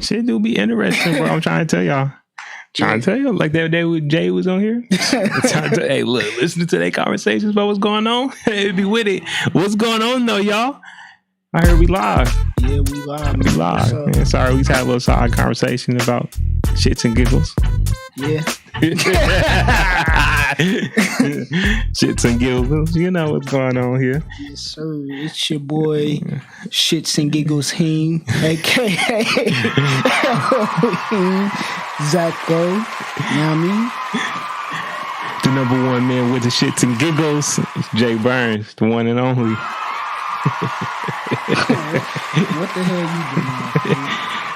Shit do be interesting, bro. I'm trying to tell y'all. Trying to tell you, like that day when Jay was on here. Hey, look, listening to their conversations about what's going on. It'd be with it. What's going on though, y'all? I heard we live. Yeah, we live. We live. Man, sorry, we just had a little side conversation about shits and giggles. Yeah. Shits and giggles. You know what's going on here. Yes, sir. It's your boy, Shits and Giggles Heem, a.k.a. Zacko. You know what I mean? The number one man with the shits and giggles, Jay Burnz, the one and only. What the hell you doing?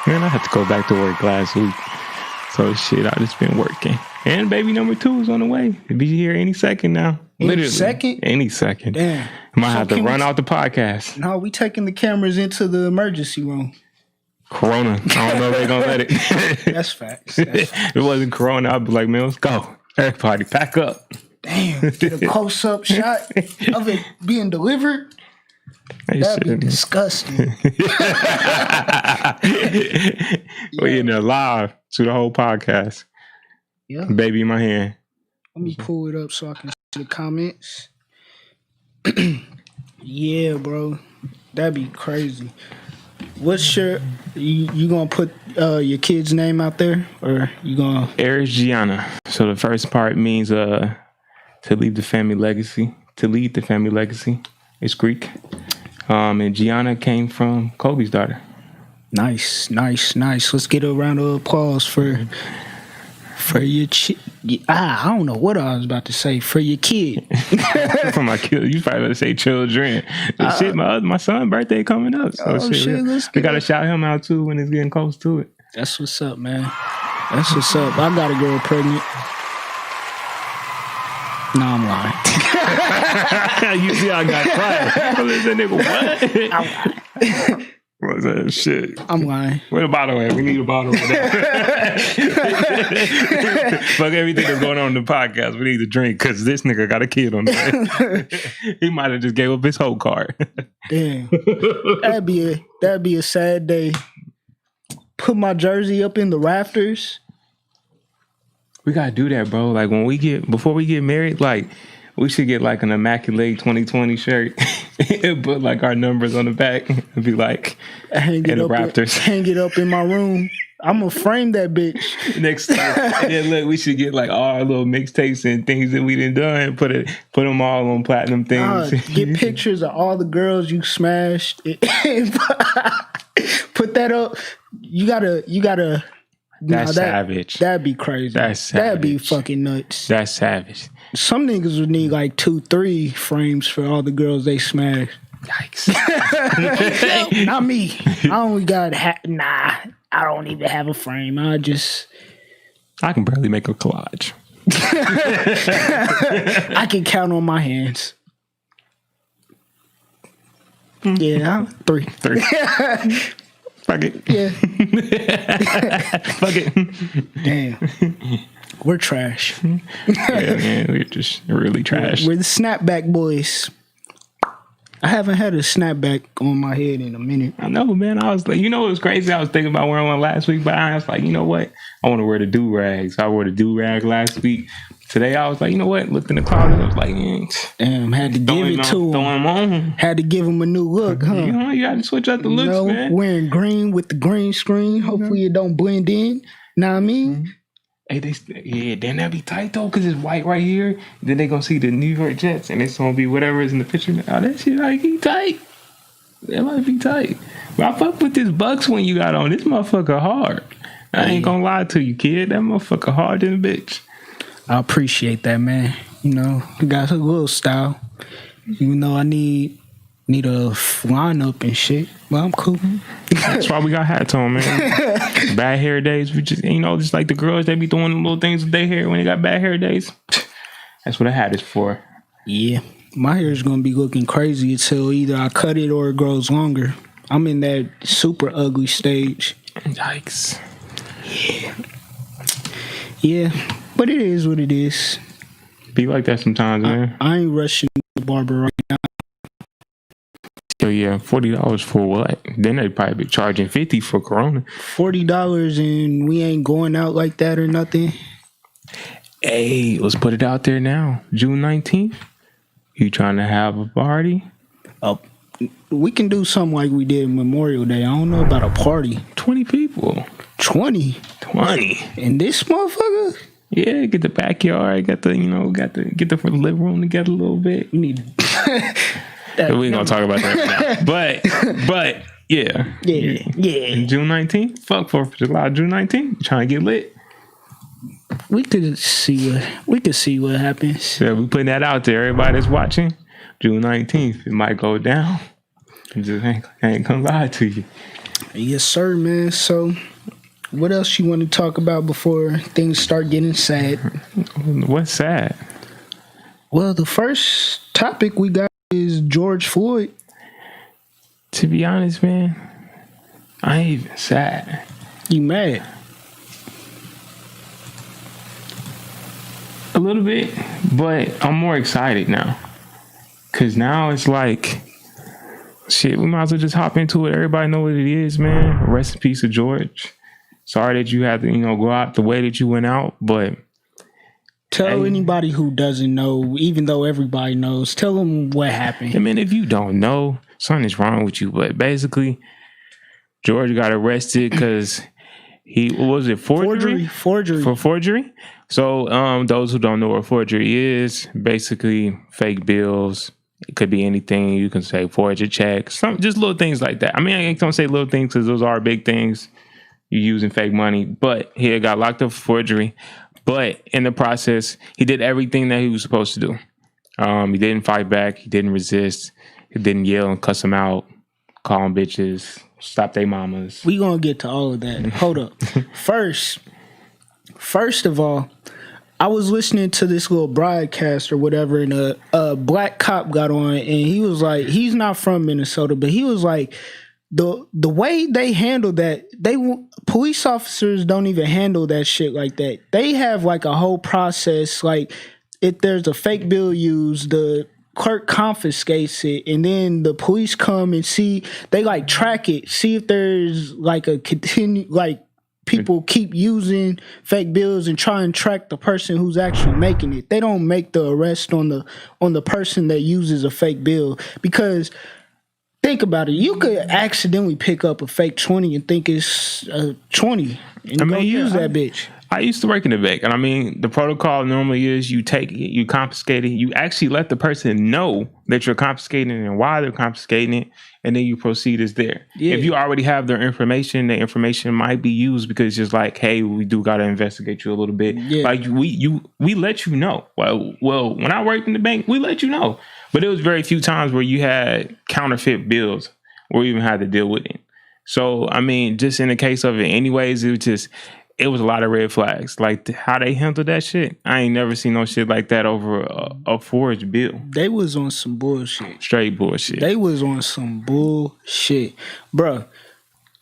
Man, I had to go back to work last week. So shit, I just been working. And baby number 2 is on the way. It'll be here any second now. Any second? Any second. Damn. Might have to run out the podcast. No, we taking the cameras into the emergency room. Corona. I don't know if they're gonna let it. That's facts. If it wasn't Corona, I'd be like, man, let's go. Everybody pack up. Damn, get a close-up shot of it being delivered. That'd be disgusting. We in there live to the whole podcast. Yeah. Baby in my hand. Let me pull it up so I can see the comments. Yeah, bro. That'd be crazy. What's your... You gonna put your kid's name out there? Or you gonna... Eris Gianna. So the first part means to leave the family legacy. To lead the family legacy. It's Greek. And Gianna came from Kobe's daughter. Nice. Let's get a round of applause for your I don't know what I was about to say. For your kid. For my kid. You probably better say children. Shit, my son's birthday coming up. So we gotta shout him out too when it's getting close to it. That's what's up, man. That's what's up. I got a girl pregnant. No, I'm lying. You see, I got quiet. That nigga, what? What's that shit? I'm lying. Where the bottle at? We need a bottle over there. Fuck everything that's going on in the podcast. We need a drink because this nigga got a kid on there. He might have just gave up his whole card. Damn. That'd be a sad day. Put my jersey up in the rafters. We gotta do that, bro. Like before we get married, like we should get like an Immaculate 2020 shirt and put like our numbers on the back and be like hang it up in my room. I'm gonna frame that bitch next time. Yeah, look, we should get like all our little mixtapes and things that we done done. Put them all on platinum things. Get pictures of all the girls you smashed. Put that up. You gotta. That's savage. That'd be crazy. That's savage. That'd be fucking nuts. That's savage. Some niggas would need like 2-3 frames for all the girls they smash. Yikes. Not me. I only got I don't even have a frame. I can barely make a collage. I can count on my hands. Yeah, 3. Fuck it. Yeah. Fuck it. Damn. We're trash. Yeah, man. We're just really trash. We're the snapback boys. I haven't had a snapback on my head in a minute. I know, man. I was like, it was crazy. I was thinking about wearing one last week, but I was like, you know what? I want to wear the do-rag. So I wore the do-rag last week. Today I was like, you know what? Looked in the closet. I was like, damn, had to give it to him. Throw him on. Had to give him a new look, huh? You had to switch up the looks, man. Wearing green with the green screen. Hopefully it don't blend in. Know what I mean? Hey, then that'd be tight though, because it's white right here. Then they gonna see the New York Jets, and it's gonna be whatever is in the picture. Oh, that shit might be tight. That might be tight. But I fuck with this Bucks one you got on. This motherfucker hard. I ain't gonna lie to you, kid. That motherfucker hard than a bitch. I appreciate that, man. You got a little style. Even though I need a lineup and shit. Well, I'm cool. That's why we got hats on, man. Bad hair days. We just, just like the girls, they be doing the little things with their hair when they got bad hair days. That's what a hat is for. Yeah. My hair is going to be looking crazy until either I cut it or it grows longer. I'm in that super ugly stage. Yikes. Yeah. But it is what it is. Be like that sometimes, man. I ain't rushing the barber right now. So yeah, $40 for what? Then they'd probably be charging $50 for Corona. $40 and we ain't going out like that or nothing. Hey, let's put it out there now. June 19th. You trying to have a party? We can do something like we did Memorial Day. I don't know about a party. 20 people. 20? 20. And this motherfucker? Yeah, get the backyard, get the living room together a little bit. We need we ain't gonna talk about that now. But yeah. June 19th. Fuck 4th of July. June 19th. Trying to get lit. We could see what happens. Yeah, we putting that out there. Everybody that's watching, June 19th, it might go down. I ain't gonna lie to you. Yes, sir, man. So, what else you want to talk about before things start getting sad? What's sad? Well, the first topic we got is George Floyd. To be honest, man, I ain't even sad. You mad? A little bit, but I'm more excited now. Cause now it's like, shit, we might as well just hop into it. Everybody know what it is, man. Rest in peace to George. Sorry that you had to, go out the way that you went out, but tell anybody who doesn't know, even though everybody knows, tell them what happened. I mean, if you don't know, something is wrong with you. But basically, George got arrested because forgery? For forgery. So, those who don't know what forgery is, basically fake bills. It could be anything. You can say forge a check, just little things like that. I mean, I don't say little things because those are big things. You're using fake money, but he had got locked up for forgery. But in the process, he did everything that he was supposed to do. He didn't fight back. He didn't resist. He didn't yell and cuss them out, call them bitches, stop their mamas. We gonna get to all of that. Hold up. First of all, I was listening to this little broadcast or whatever, and a black cop got on, and he was like, he's not from Minnesota, but he was like, the way they handle that, police officers don't even handle that shit like that. They have like a whole process. Like, if there's a fake bill used, the clerk confiscates it, and then the police come and see, they like track it, see if there's like a people keep using fake bills and try and track the person who's actually making it. They don't make the arrest on the person that uses a fake bill, because think about it. You could accidentally pick up a fake 20 and think it's a 20 and use that bitch. I used to work in the bank, and I mean, the protocol normally is you take it, you confiscate it, you actually let the person know that you're confiscating it and why they're confiscating it, and then you proceed as there. Yeah. If you already have their information, the information might be used because it's just like, hey, we do got to investigate you a little bit. Yeah. Like we let you know. Well, when I worked in the bank, we let you know, but it was very few times where you had counterfeit bills or even had to deal with it. So I mean, just in the case of it, anyways, it was a lot of red flags. Like how they handled that shit. I ain't never seen no shit like that over a forged bill. They was on some bullshit. Straight bullshit. They was on some bullshit. Bruh,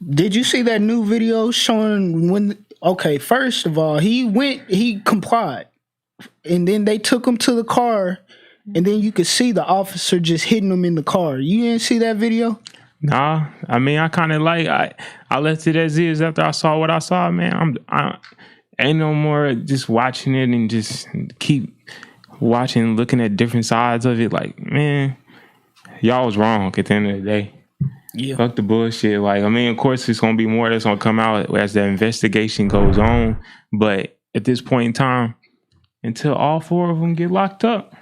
did you see that new video showing when... Okay, first of all, he complied. And then they took him to the car, and then you could see the officer just hitting him in the car. You didn't see that video? Nah, I mean, I kind of I left it as is after I saw what I saw, man. I ain't no more just watching it and just keep watching, looking at different sides of it. Like, man, y'all was wrong at the end of the day. Yeah. Fuck the bullshit. Like, I mean, of course, there's going to be more that's going to come out as the investigation goes on. But at this point in time, until all four of them get locked up.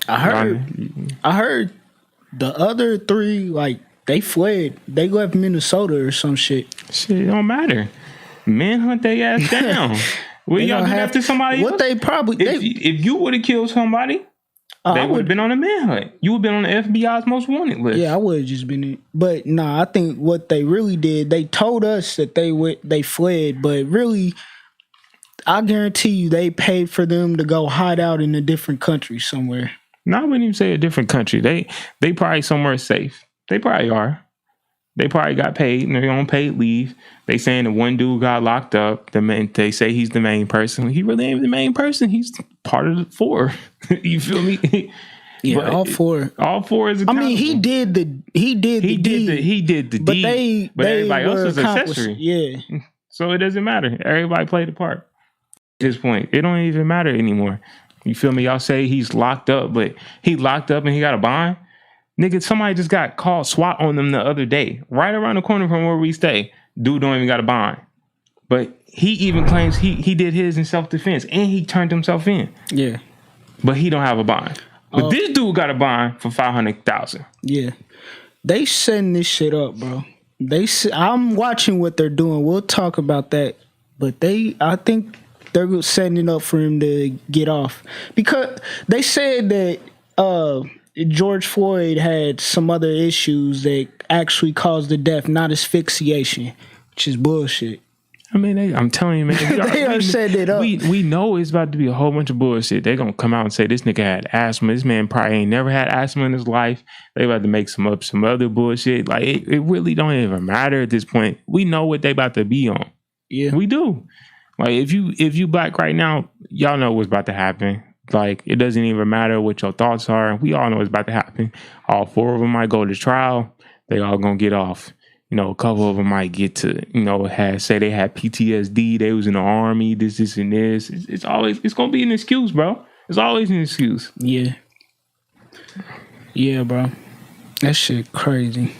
I heard the other three, like, they fled. They left Minnesota or some shit. Shit, it don't matter. Manhunt they ass down. Will y'all do that to somebody else? They probably... If you would have killed somebody, they would have been on a manhunt. You would have been on the FBI's most wanted list. Yeah, I would have just been... But, nah, I think what they really did, they told us that they fled, but really, I guarantee you they paid for them to go hide out in a different country somewhere. No, I wouldn't even say a different country. They probably somewhere safe. They probably are. They probably got paid and they're on paid leave. They saying that one dude got locked up. They say he's the main person. He really ain't the main person. He's part of the four. You feel me? Yeah, but all four. All four is. I mean, he did the deed, but they everybody else were is accessory. Yeah. So it doesn't matter. Everybody played a part. At this point, it don't even matter anymore. You feel me? Y'all say he's locked up, but he locked up and he got a bond. Nigga, somebody just got called SWAT on them the other day, right around the corner from where we stay. Dude don't even got a bond, but he even claims he did his in self-defense and he turned himself in. Yeah, but he don't have a bond. But this dude got a bond for $500,000. Yeah, they setting this shit up, bro. I'm watching what they're doing. We'll talk about that, but I think they're setting it up for him to get off because they said that George Floyd had some other issues that actually caused the death, not asphyxiation, which is bullshit. I mean, I'm telling you, man. They are setting it up. We know it's about to be a whole bunch of bullshit. They're going to come out and say this nigga had asthma. This man probably ain't never had asthma in his life. They about to make some other bullshit. Like, it really don't even matter at this point. We know what they about to be on. Yeah. We do. Like, if you black right now, y'all know what's about to happen. Like, it doesn't even matter what your thoughts are. We all know what's about to happen. All four of them might go to trial. They all going to get off. You know, a couple of them might get to, say they had PTSD, they was in the army, this and this. It's gonna be an excuse, bro. It's always an excuse. Yeah. Yeah, bro. That shit crazy.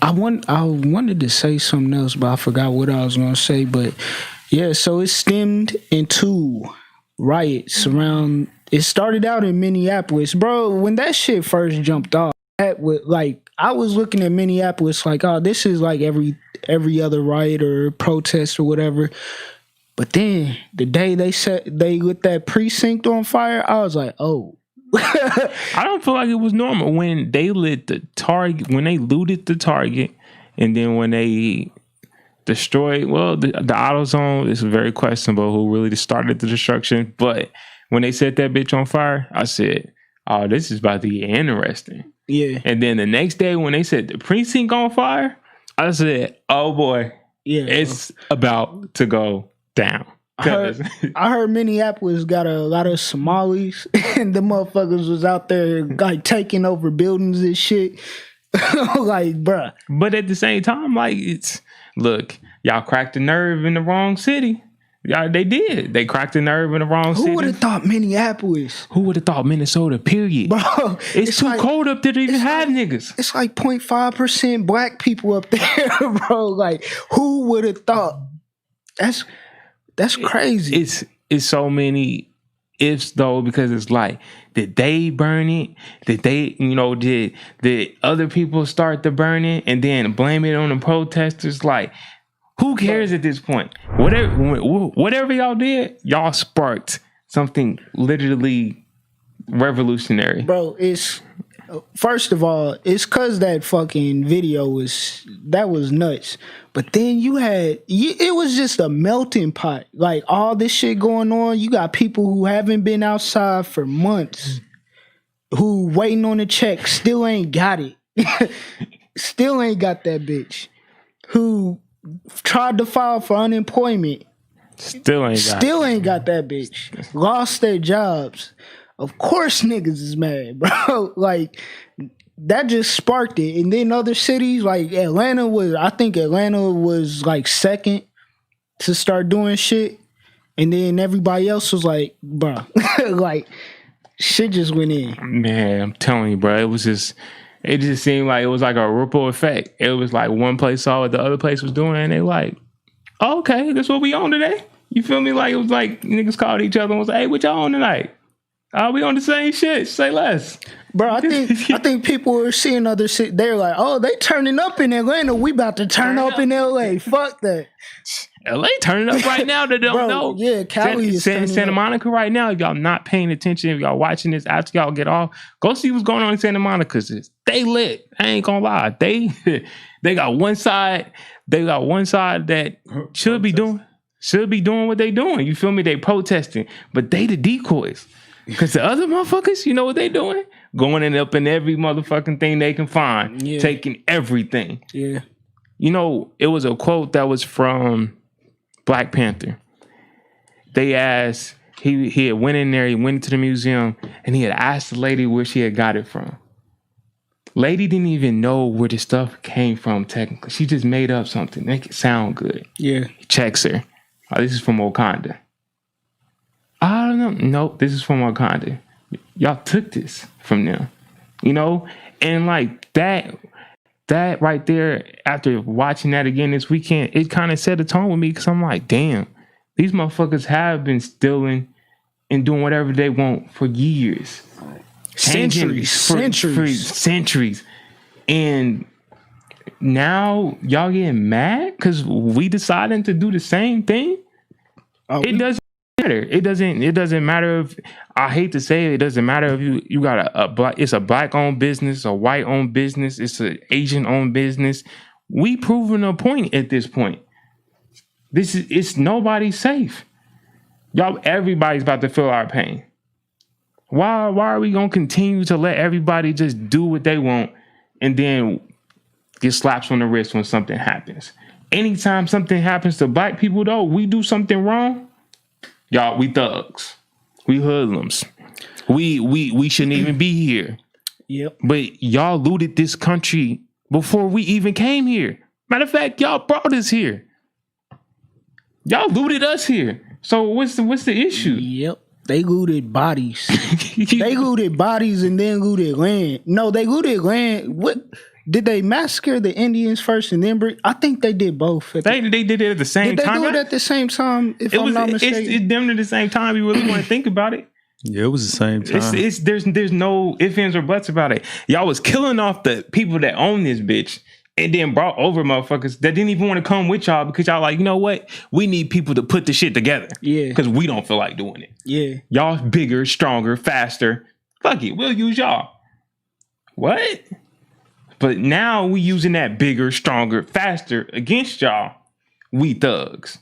I wanted to say something else, but I forgot what I was gonna say. But yeah, so it stemmed into riots around. It started out in Minneapolis, bro. When that shit first jumped off, I was looking at Minneapolis like, oh, this is like every other riot or protest or whatever. But then the day they lit that precinct on fire, I was like, oh. I don't feel like it was normal when they lit the Target, when they looted the Target, and then when they destroyed, the AutoZone is very questionable who really started the destruction. But when they set that bitch on fire, I said, oh, this is about to get interesting. Yeah. And then the next day when they set the precinct on fire, I said, oh boy, it's about to go down. I heard Minneapolis got a lot of Somalis and the motherfuckers was out there like taking over buildings and shit. Like, bruh. But at the same time, like, look, y'all cracked the nerve in the wrong city. Yeah, they did. They cracked the nerve in the wrong city. Who would have thought Minneapolis? Who would have thought Minnesota, period? Bro, it's too cold up there to even have niggas. It's like 0.5% black people up there, bro. Like, who would have thought? That's crazy. It's so many ifs, though, because it's like, did they burn it? Did they, did other people start to burn it and then blame it on the protesters? Like, who cares at this point? Whatever y'all did, y'all sparked something literally revolutionary. Bro, first of all, it's because that fucking video was nuts. But then it was just a melting pot. Like, all this shit going on. You got people who haven't been outside for months, who waiting on a check, still ain't got it. Still ain't got that bitch. Who tried to file for unemployment. Still ain't got that bitch. Lost their jobs. Of course niggas is mad, bro. Like, that just sparked it. And then other cities, like Atlanta was like second to start doing shit. And then everybody else was like, bro, like, shit just went in. Man, I'm telling you, bro, it just seemed like it was like a ripple effect. It was like one place saw what the other place was doing, and they like, oh, okay, that's what we on today. You feel me? Like, it was like niggas called each other and was like, hey, what y'all on tonight? We on the same shit. Say less. Bro, I think people were seeing other shit. They're like, oh, they turning up in Atlanta. We about to turn up in LA. Fuck that. LA turning up right now. They don't know. Yeah, Cali is Santa Monica right now. If y'all not paying attention, if y'all watching this after y'all get off, go see what's going on in Santa Monica. They lit. I ain't gonna lie. They got one side. They got one side that should be doing what they doing. You feel me? They protesting, but they the decoys. Because the other motherfuckers, you know what they doing? Going in up in every motherfucking thing they can find, taking everything. Yeah. It was a quote that was from Black Panther. They asked, he had went in there, he went to the museum, and he had asked the lady where she had got it from. Lady didn't even know where the stuff came from technically. She just made up something, make it sound good. Yeah. He checks her. Oh, this is from Wakanda. I don't know. Nope, this is from Wakanda. Y'all took this from them. You know? And like that right there, after watching that again this weekend, it kind of set a tone with me because I'm like, damn, these motherfuckers have been stealing and doing whatever they want for years. Centuries. And now y'all getting mad because we deciding to do the same thing? It doesn't matter. It doesn't matter if, I hate to say it doesn't matter if you got a black, it's a black owned business, a white owned business, it's an Asian owned business. We proving a point at this point. It's nobody safe. Y'all, everybody's about to feel our pain. Why are we gonna continue to let everybody just do what they want and then get slaps on the wrist when something happens? Anytime something happens to black people, though, we do something wrong. Y'all, we thugs, we hoodlums, we shouldn't even be here. Yep. But y'all looted this country before we even came here. Matter of fact, y'all brought us here. Y'all looted us here. So what's the issue? Yep. They looted bodies. They looted bodies and then looted land. No, they looted land. What did they massacre the Indians first and then bring? I think they did both. They did it at the same time. Did they do it at the same time? If I'm not mistaken, it's them at the same time. You really want to think about it? Yeah, it was the same time. There's no ifs, ands, or buts about it. Y'all was killing off the people that own this bitch. And then brought over motherfuckers that didn't even want to come with y'all because y'all like, you know what? We need people to put the shit together. Yeah. Because we don't feel like doing it. Yeah. Y'all bigger, stronger, faster. Fuck it. We'll use y'all. What? But now we using that bigger, stronger, faster against y'all. We thugs.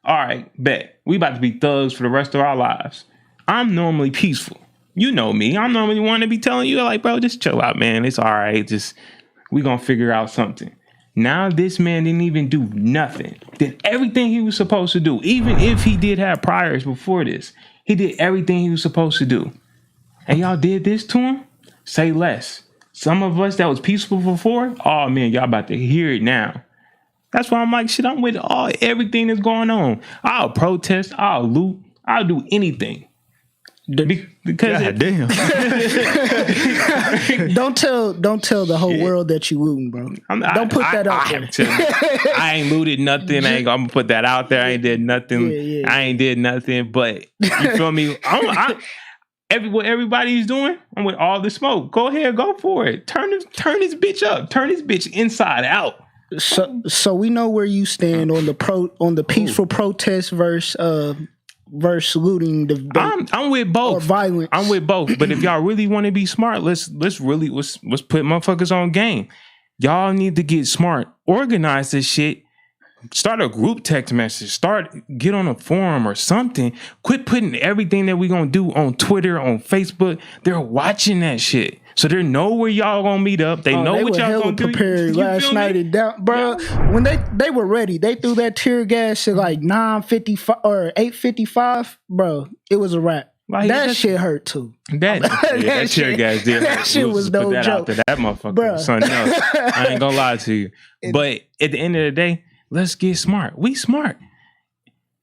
All right, bet. We about to be thugs for the rest of our lives. I'm normally peaceful. You know me. I'm normally one to be telling you like, bro, just chill out, man. It's all right. Just... we gonna figure out something. Now this man didn't even do nothing. Did everything he was supposed to do. Even if he did have priors before this, he did everything he was supposed to do. And y'all did this to him? Say less. Some of us that was peaceful before, oh man, y'all about to hear it now. That's why I'm like, shit, I'm with everything that's going on. I'll protest, I'll loot, I'll do anything. Because God damn. Don't tell the whole world that you looting, bro. Don't put that out there. I ain't looted nothing. I'm gonna put that out there. I ain't did nothing. Yeah. I ain't did nothing. But you feel me? What everybody's doing, I'm with all the smoke. Go ahead, go for it. Turn this bitch up. Turn this bitch inside out. So we know where you stand on the peaceful protest versus looting the I'm with both. Or violence. I'm with both. But if y'all really want to be smart, let's put motherfuckers on game. Y'all need to get smart. Organize this shit. Start a group text message. Get on a forum or something. Quit putting everything that we gonna do on Twitter, on Facebook. They're watching that shit. So they know where y'all gonna meet up. They know what y'all gonna do. Prepared last night at down, bro. Yeah. When they were ready, they threw that tear gas at like 9:55 or 8:55, bro. It was a wrap. Like, that shit hurt too. That tear gas did. That shit was no joke. That motherfucker was something else. I ain't gonna lie to you. But at the end of the day, let's get smart. We smart.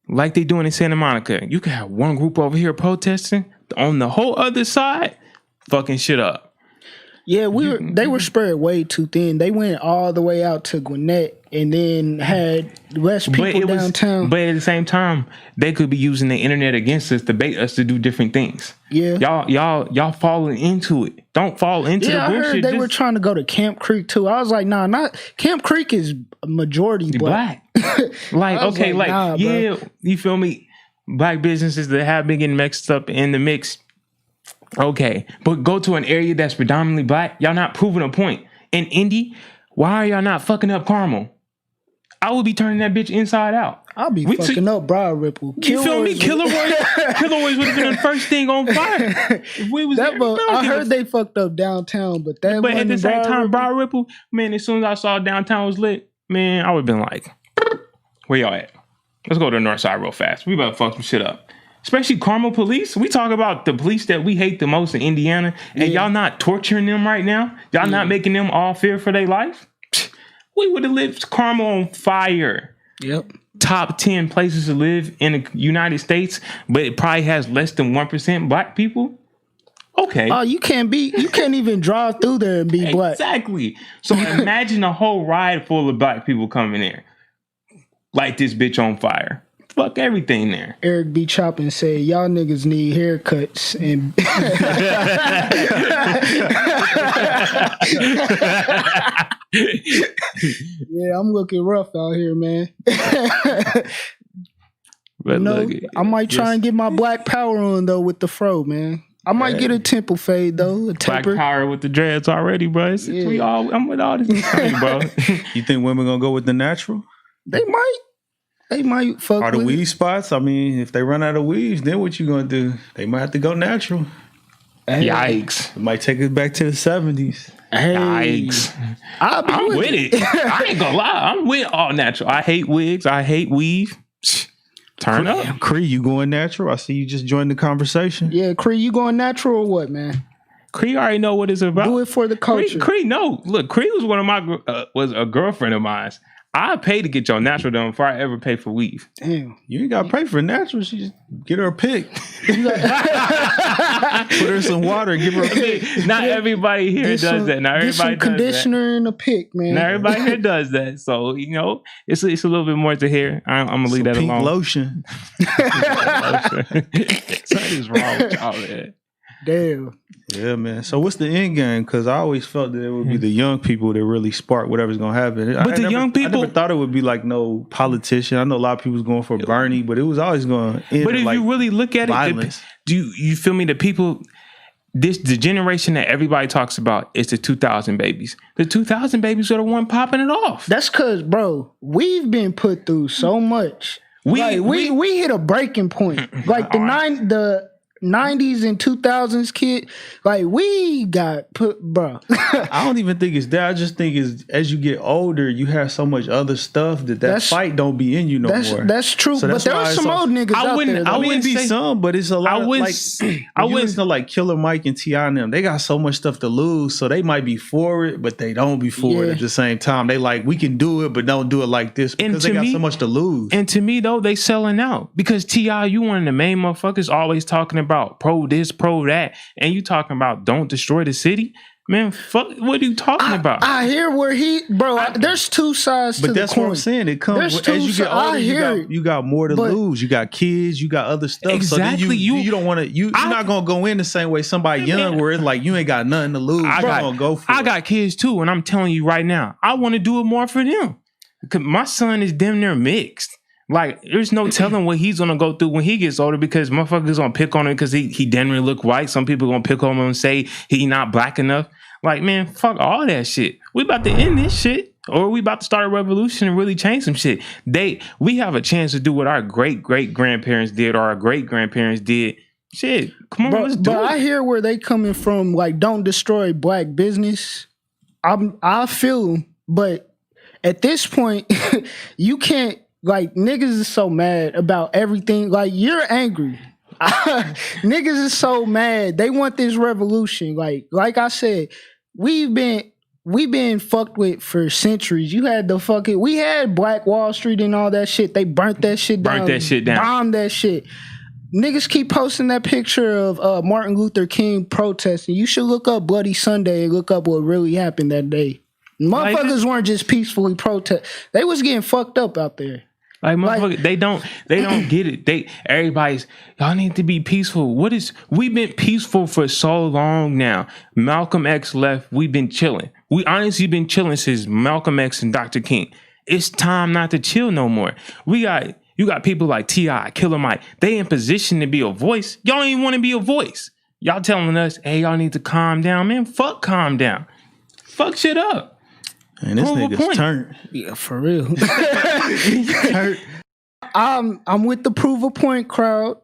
Like they doing in Santa Monica. You can have one group over here protesting, on the whole other side, fucking shit up. Yeah, they were spread way too thin. They went all the way out to Gwinnett and then had less people downtown. But at the same time, they could be using the internet against us to bait us to do different things. Yeah. Y'all falling into it. Don't fall into the bullshit. I heard they were trying to go to Camp Creek too. I was like, nah, not Camp Creek is majority black. Like, okay, like nah, yeah, bro. You feel me? Black businesses that have been getting mixed up in the mix. Okay, but go to an area that's predominantly black. Y'all not proving a point. In Indy, why are y'all not fucking up Carmel? I would be turning that bitch inside out. I'll be fucking up Broad Ripple. You feel me? Killer Royce would have been the first thing on fire. If we was I heard they fucked up downtown, but at the same time, Broad Ripple, man, as soon as I saw downtown was lit, man, I would have been like, where y'all at? Let's go to the north side real fast. We about to fuck some shit up. especially Carmel police. We talk about the police that we hate the most in Indiana, and y'all not torturing them right now. Y'all not making them all fear for their life. We would have lit Carmel on fire. Yep. Top 10 places to live in the United States, but it probably has less than 1% black people. Okay. Oh, you can't even drive through there and be black. Exactly. So imagine a whole ride full of black people coming there. Light this bitch on fire. Fuck everything there. Eric B. Choppin said, y'all niggas need haircuts and yeah, I'm looking rough out here, man. But look, I might try and get my black power on though with the fro, man. I might get a temple fade though, a taper. Black power with the dreads already, bro. I'm with all this, bro. You think women gonna go with the natural? They might fuck Are the with weave spots? I mean, if they run out of weaves, then what you gonna do? They might have to go natural. Hey. Yikes. It might take us back to the 70s. Hey. Yikes. I'm with it. I ain't gonna lie. I'm with all natural. I hate wigs. I hate weave. Turn up. Cree, you going natural? I see you just joined the conversation. Yeah, Cree, you going natural or what, man? Cree already know what it's about. Do it for the culture. Cree, no. Look, Cree was one of my was a girlfriend of mine. I pay to get your natural done before I ever pay for weave. Damn. You ain't got to pay for natural. She just get her a pick. Put her in some water and give her a pick. Not everybody here does that. Not everybody some does conditioner and a pick, man. Not everybody here does that. So, it's a little bit more to hair. I'm going to leave that pink alone. Lotion. Something is wrong with y'all, man. Damn. Yeah, man. So what's the end game? Because I always felt that it would be the young people that really spark whatever's going to happen. But young people... I never thought it would be like no politician. I know a lot of people was going for Bernie, but it was always going to end. But if you really look at violence. it, do you feel me? The people... the generation that everybody talks about is the 2000 babies. The 2000 babies are the one popping it off. That's because, bro, we've been put through so much. We hit a breaking point. Like the 90s and 2000s kid, like we got put, bro. I don't even think it's that. I just think is as you get older, you have so much other stuff that fight don't be in you no more. That's true. So but there are some old niggas out there. I wouldn't be some, but it's a lot. I wouldn't know like Killer Mike and T.I. and them. They got so much stuff to lose, so they might be for it, but they don't be for it at the same time. They like we can do it, but don't do it like this because they got so much to lose. And to me though, they selling out because T.I. you one of the main motherfuckers always talking about pro this, pro that, and you talking about don't destroy the city. Man, fuck, what are you talking about? I hear where there's two sides to the coin. But that's what I'm saying. It comes as you get older, you got more to lose. You got kids, you got other stuff. Exactly. So then you don't want to, you're not going to go in the same way somebody young where it's like you ain't got nothing to lose. I got kids too, and I'm telling you right now, I want to do it more for them. Because my son is damn near mixed. Like, there's no telling what he's gonna go through when he gets older because motherfuckers gonna pick on him because he didn't really look white. Some people gonna pick on him and say he not black enough. Like, man, fuck all that shit. We about to end this shit, or we about to start a revolution and really change some shit. We have a chance to do what our great grandparents did or our great grandparents did. Shit, come on, let's do it. But I hear where they coming from. Like, don't destroy black business. I feel them, but at this point, you can't. Like, niggas is so mad about everything. Like, you're angry. Niggas is so mad. They want this revolution. Like I said, we've been fucked with for centuries. You had we had Black Wall Street and all that shit. They burnt that shit down. Bombed that shit. Niggas keep posting that picture of Martin Luther King protesting. You should look up Bloody Sunday and look up what really happened that day. Motherfuckers weren't just peacefully protest. They was getting fucked up out there. Like, motherfucker, they don't get it. Everybody's, y'all need to be peaceful. We've been peaceful for so long now. Malcolm X left, we've been chilling. We honestly been chilling since Malcolm X and Dr. King. It's time not to chill no more. You got people like T.I., Killer Mike. They in position to be a voice. Y'all don't even want to be a voice. Y'all telling us, hey, y'all need to calm down. Man, fuck calm down. Fuck shit up. And this nigga's turned. Yeah, for real. I'm with the prove a point crowd.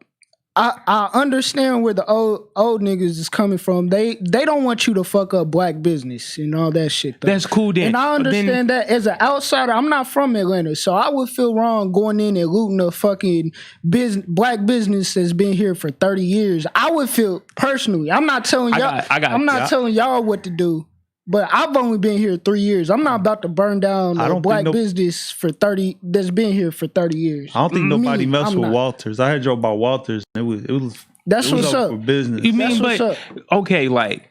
I understand where the old niggas is coming from. They don't want you to fuck up black business and all that shit, though. That's cool then. And I understand that as an outsider. I'm not from Atlanta, so I would feel wrong going in and looting a fucking black business that's been here for 30 years. I would feel personally. I'm not telling y'all. I'm not telling y'all what to do. But I've only been here 3 years. I'm not about to burn down a black business for 30 that's been here for 30 years. I don't think nobody messed with Walters. I heard you about Walters. It was that's what's up for business. You mean, but okay, like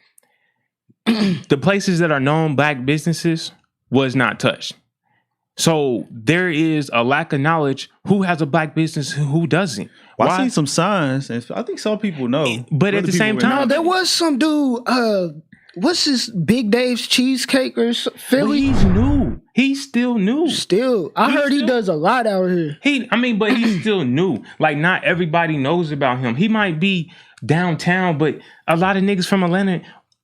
the places that are known black businesses was not touched. So there is a lack of knowledge. Who has a black business? Who doesn't? Well, I see some signs, and I think some people know. But at the same time, no, there was some dude. What's this Big Dave's Cheesecake or Philly? Well, he's new. He's still new. I heard he does a lot out here. But he's still new. Like, not everybody knows about him. He might be downtown, but a lot of niggas from Atlanta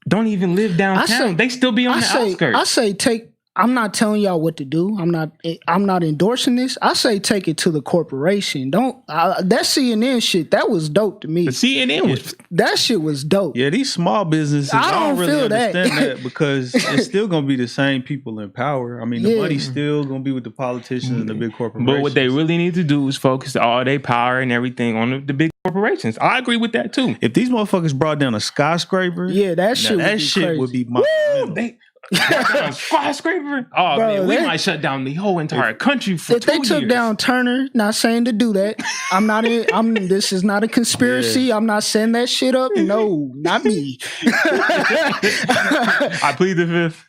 don't even live downtown. They still be on the outskirts. I say I'm not telling y'all what to do. I'm not endorsing this. I say take it to the corporation. Don't that CNN shit. That was dope to me. The CNN that shit was dope. Yeah, these small businesses. I don't really understand that because it's still gonna be the same people in power. I mean, the money's still gonna be with the politicians and the big corporations. But what they really need to do is focus all their power and everything on the big corporations. I agree with that too. If these motherfuckers brought down a skyscraper, that shit would be monumental. Skyscraper? Oh, bro, man, we might shut down the whole entire country for 2 years. If they took down Turner, not saying to do that. This is not a conspiracy. Yeah. I'm not setting that shit up. No, not me. I plead the fifth.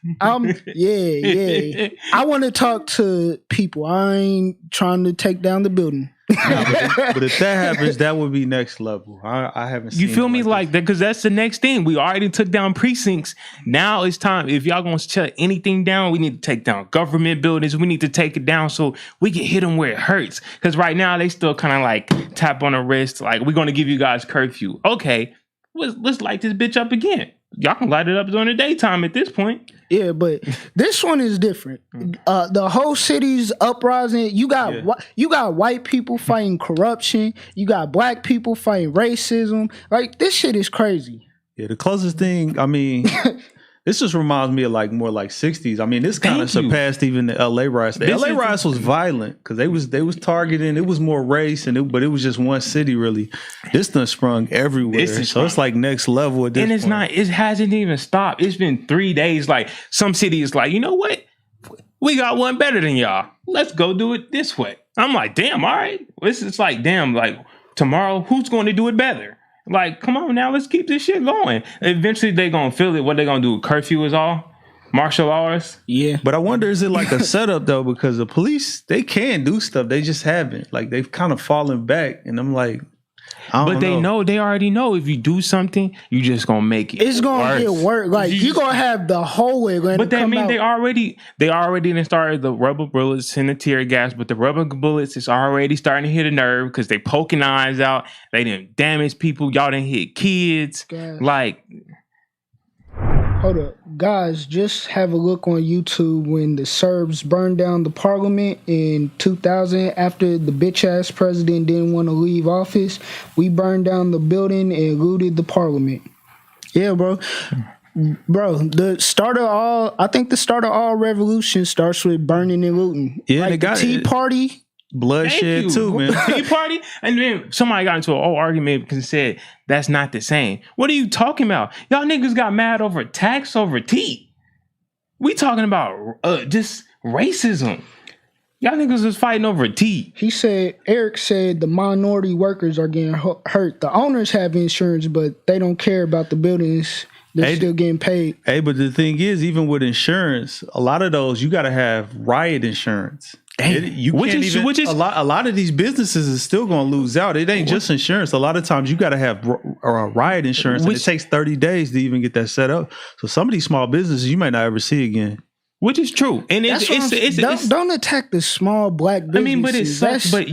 Yeah. I want to talk to people. I ain't trying to take down the building. But if that happens, that would be next level. I haven't seen. You feel me like that? Because that's the next thing. We already took down precincts. Now it's time. If y'all gonna shut anything down, we need to take down government buildings. We need to take it down so we can hit them where it hurts. Because right now they still kind of like tap on the wrist, like we're gonna give you guys curfew. Okay, let's light this bitch up again. Y'all can light it up during the daytime at this point. Yeah, but this one is different. The whole city's uprising. You got white people fighting corruption. You got black people fighting racism. Like, this shit is crazy. Yeah, the closest thing, I mean, this just reminds me of like more like 60s. I mean, this kind of surpassed even the LA riots. The LA riots was violent because they was targeting. It was more race, but it was just one city really. This done sprung everywhere. It's like next level at this point. And it's not. It hasn't even stopped. It's been 3 days. Like, some cities like, you know what? We got one better than y'all. Let's go do it this way. I'm like, damn, all right. It's like, damn, like tomorrow, who's going to do it better? Like, come on now, let's keep this shit going. Eventually, they gonna feel it. What they gonna do? Curfew is all? Martial arts? Yeah. But I wonder, is it like a setup though? Because the police, they can do stuff. They just haven't. Like, they've kind of fallen back. And I'm like, but they already know if you do something, you just gonna make it. It's gonna get worse. Like, you're gonna have the whole way. But they already done started the rubber bullets and the tear gas. But the rubber bullets is already starting to hit a nerve because they poking eyes out. They didn't damage people. Y'all didn't hit kids. God. Like, hold up, guys, just have a look on YouTube when the Serbs burned down the parliament in 2000 after the bitch-ass president didn't want to leave office. We burned down the building and looted the parliament. Yeah, bro. Bro, the start of all revolution starts with burning and looting. Yeah, like they got the Tea Party. Bloodshed too, man. Tea Party, and then somebody got into an whole argument because said that's not the same. What are you talking about? Y'all niggas got mad over tax over tea. We talking about just racism. Y'all niggas was fighting over tea. Eric said the minority workers are getting hurt. The owners have insurance, but they don't care about the buildings. They're still getting paid. Hey, but the thing is, even with insurance, a lot of those you got to have riot insurance. A lot of these businesses is still going to lose out. It ain't just insurance. A lot of times you got to have riot insurance, and it takes 30 days to even get that set up. So some of these small businesses you might not ever see again. Which is true, and don't attack the small black businesses. I mean, but it sucks. But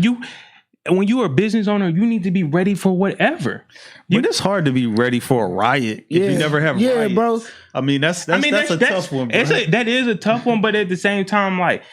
when you are a business owner, you need to be ready for whatever. But it's hard to be ready for a riot if you never have riots. Yeah, bro. I mean, that's a tough one, bro. That is a tough one, but at the same time, like,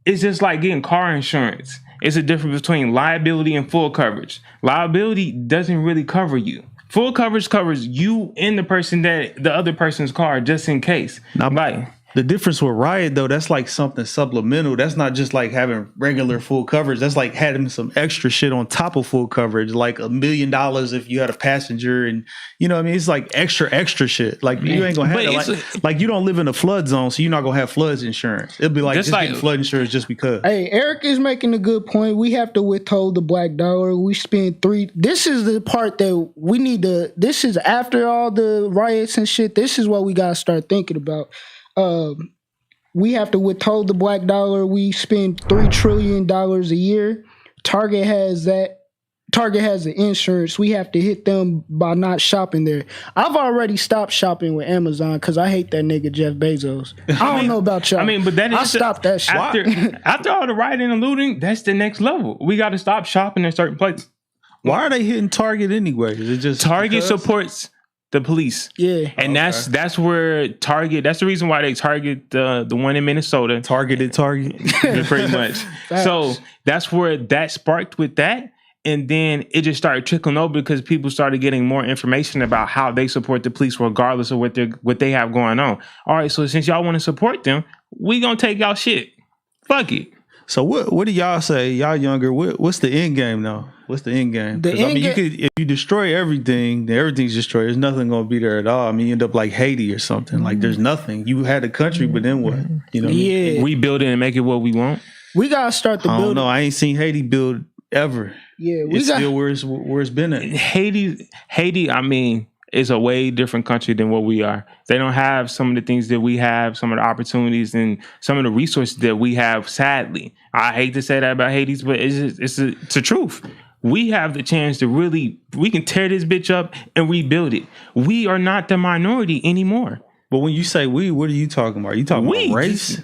it's just like getting car insurance. It's a difference between liability and full coverage. Liability doesn't really cover you. Full coverage covers you and the other person's car just in case. Now, the difference with Riot, though, that's like something supplemental. That's not just like having regular full coverage. That's like having some extra shit on top of full coverage, like $1 million if you had a passenger, and you know what I mean? It's like extra shit. Like you ain't gonna have that. Like you don't live in a flood zone, so you're not gonna have floods insurance. It'll be like just getting flood insurance just because. Hey, Eric is making a good point. We have to withhold the black dollar. We spend this is the part that we need to, this is after all the riots and shit. This is what we gotta start thinking about. We have to withhold the black dollar. We spend $3 trillion a year. Target has the insurance. We have to hit them by not shopping there. I've already stopped shopping with Amazon because I hate that nigga Jeff Bezos. I don't know about y'all. I mean, but that is I stopped that shit. After all the rioting and looting, that's the next level. We got to stop shopping in certain places. Why are they hitting Target anyway? Is it just Target supports the police? Yeah. And that's where Target, that's the reason why they target the one in Minnesota. Target. Pretty much. So that's where that sparked with that. And then it just started trickling over because people started getting more information about how they support the police regardless of what they have going on. All right, so since y'all want to support them, we gonna take y'all shit. Fuck it. So what do y'all say? Y'all younger. What's the end game though? What's the end game? If you destroy everything, then everything's destroyed. There's nothing gonna be there at all. I mean, you end up like Haiti or something. Like there's nothing. You had a country, but then what? You know? Yeah. We build it and make it what we want. We gotta start the building. I don't know. I ain't seen Haiti build ever. Yeah, it's still where it's been at. Haiti. I mean, is a way different country than what we are. They don't have some of the things that we have, some of the opportunities and some of the resources that we have. Sadly, I hate to say that about Haiti, but it's the truth. We have the chance to we can tear this bitch up and rebuild it. We are not the minority anymore. But when you say we, what are you talking about? Are you talking about race?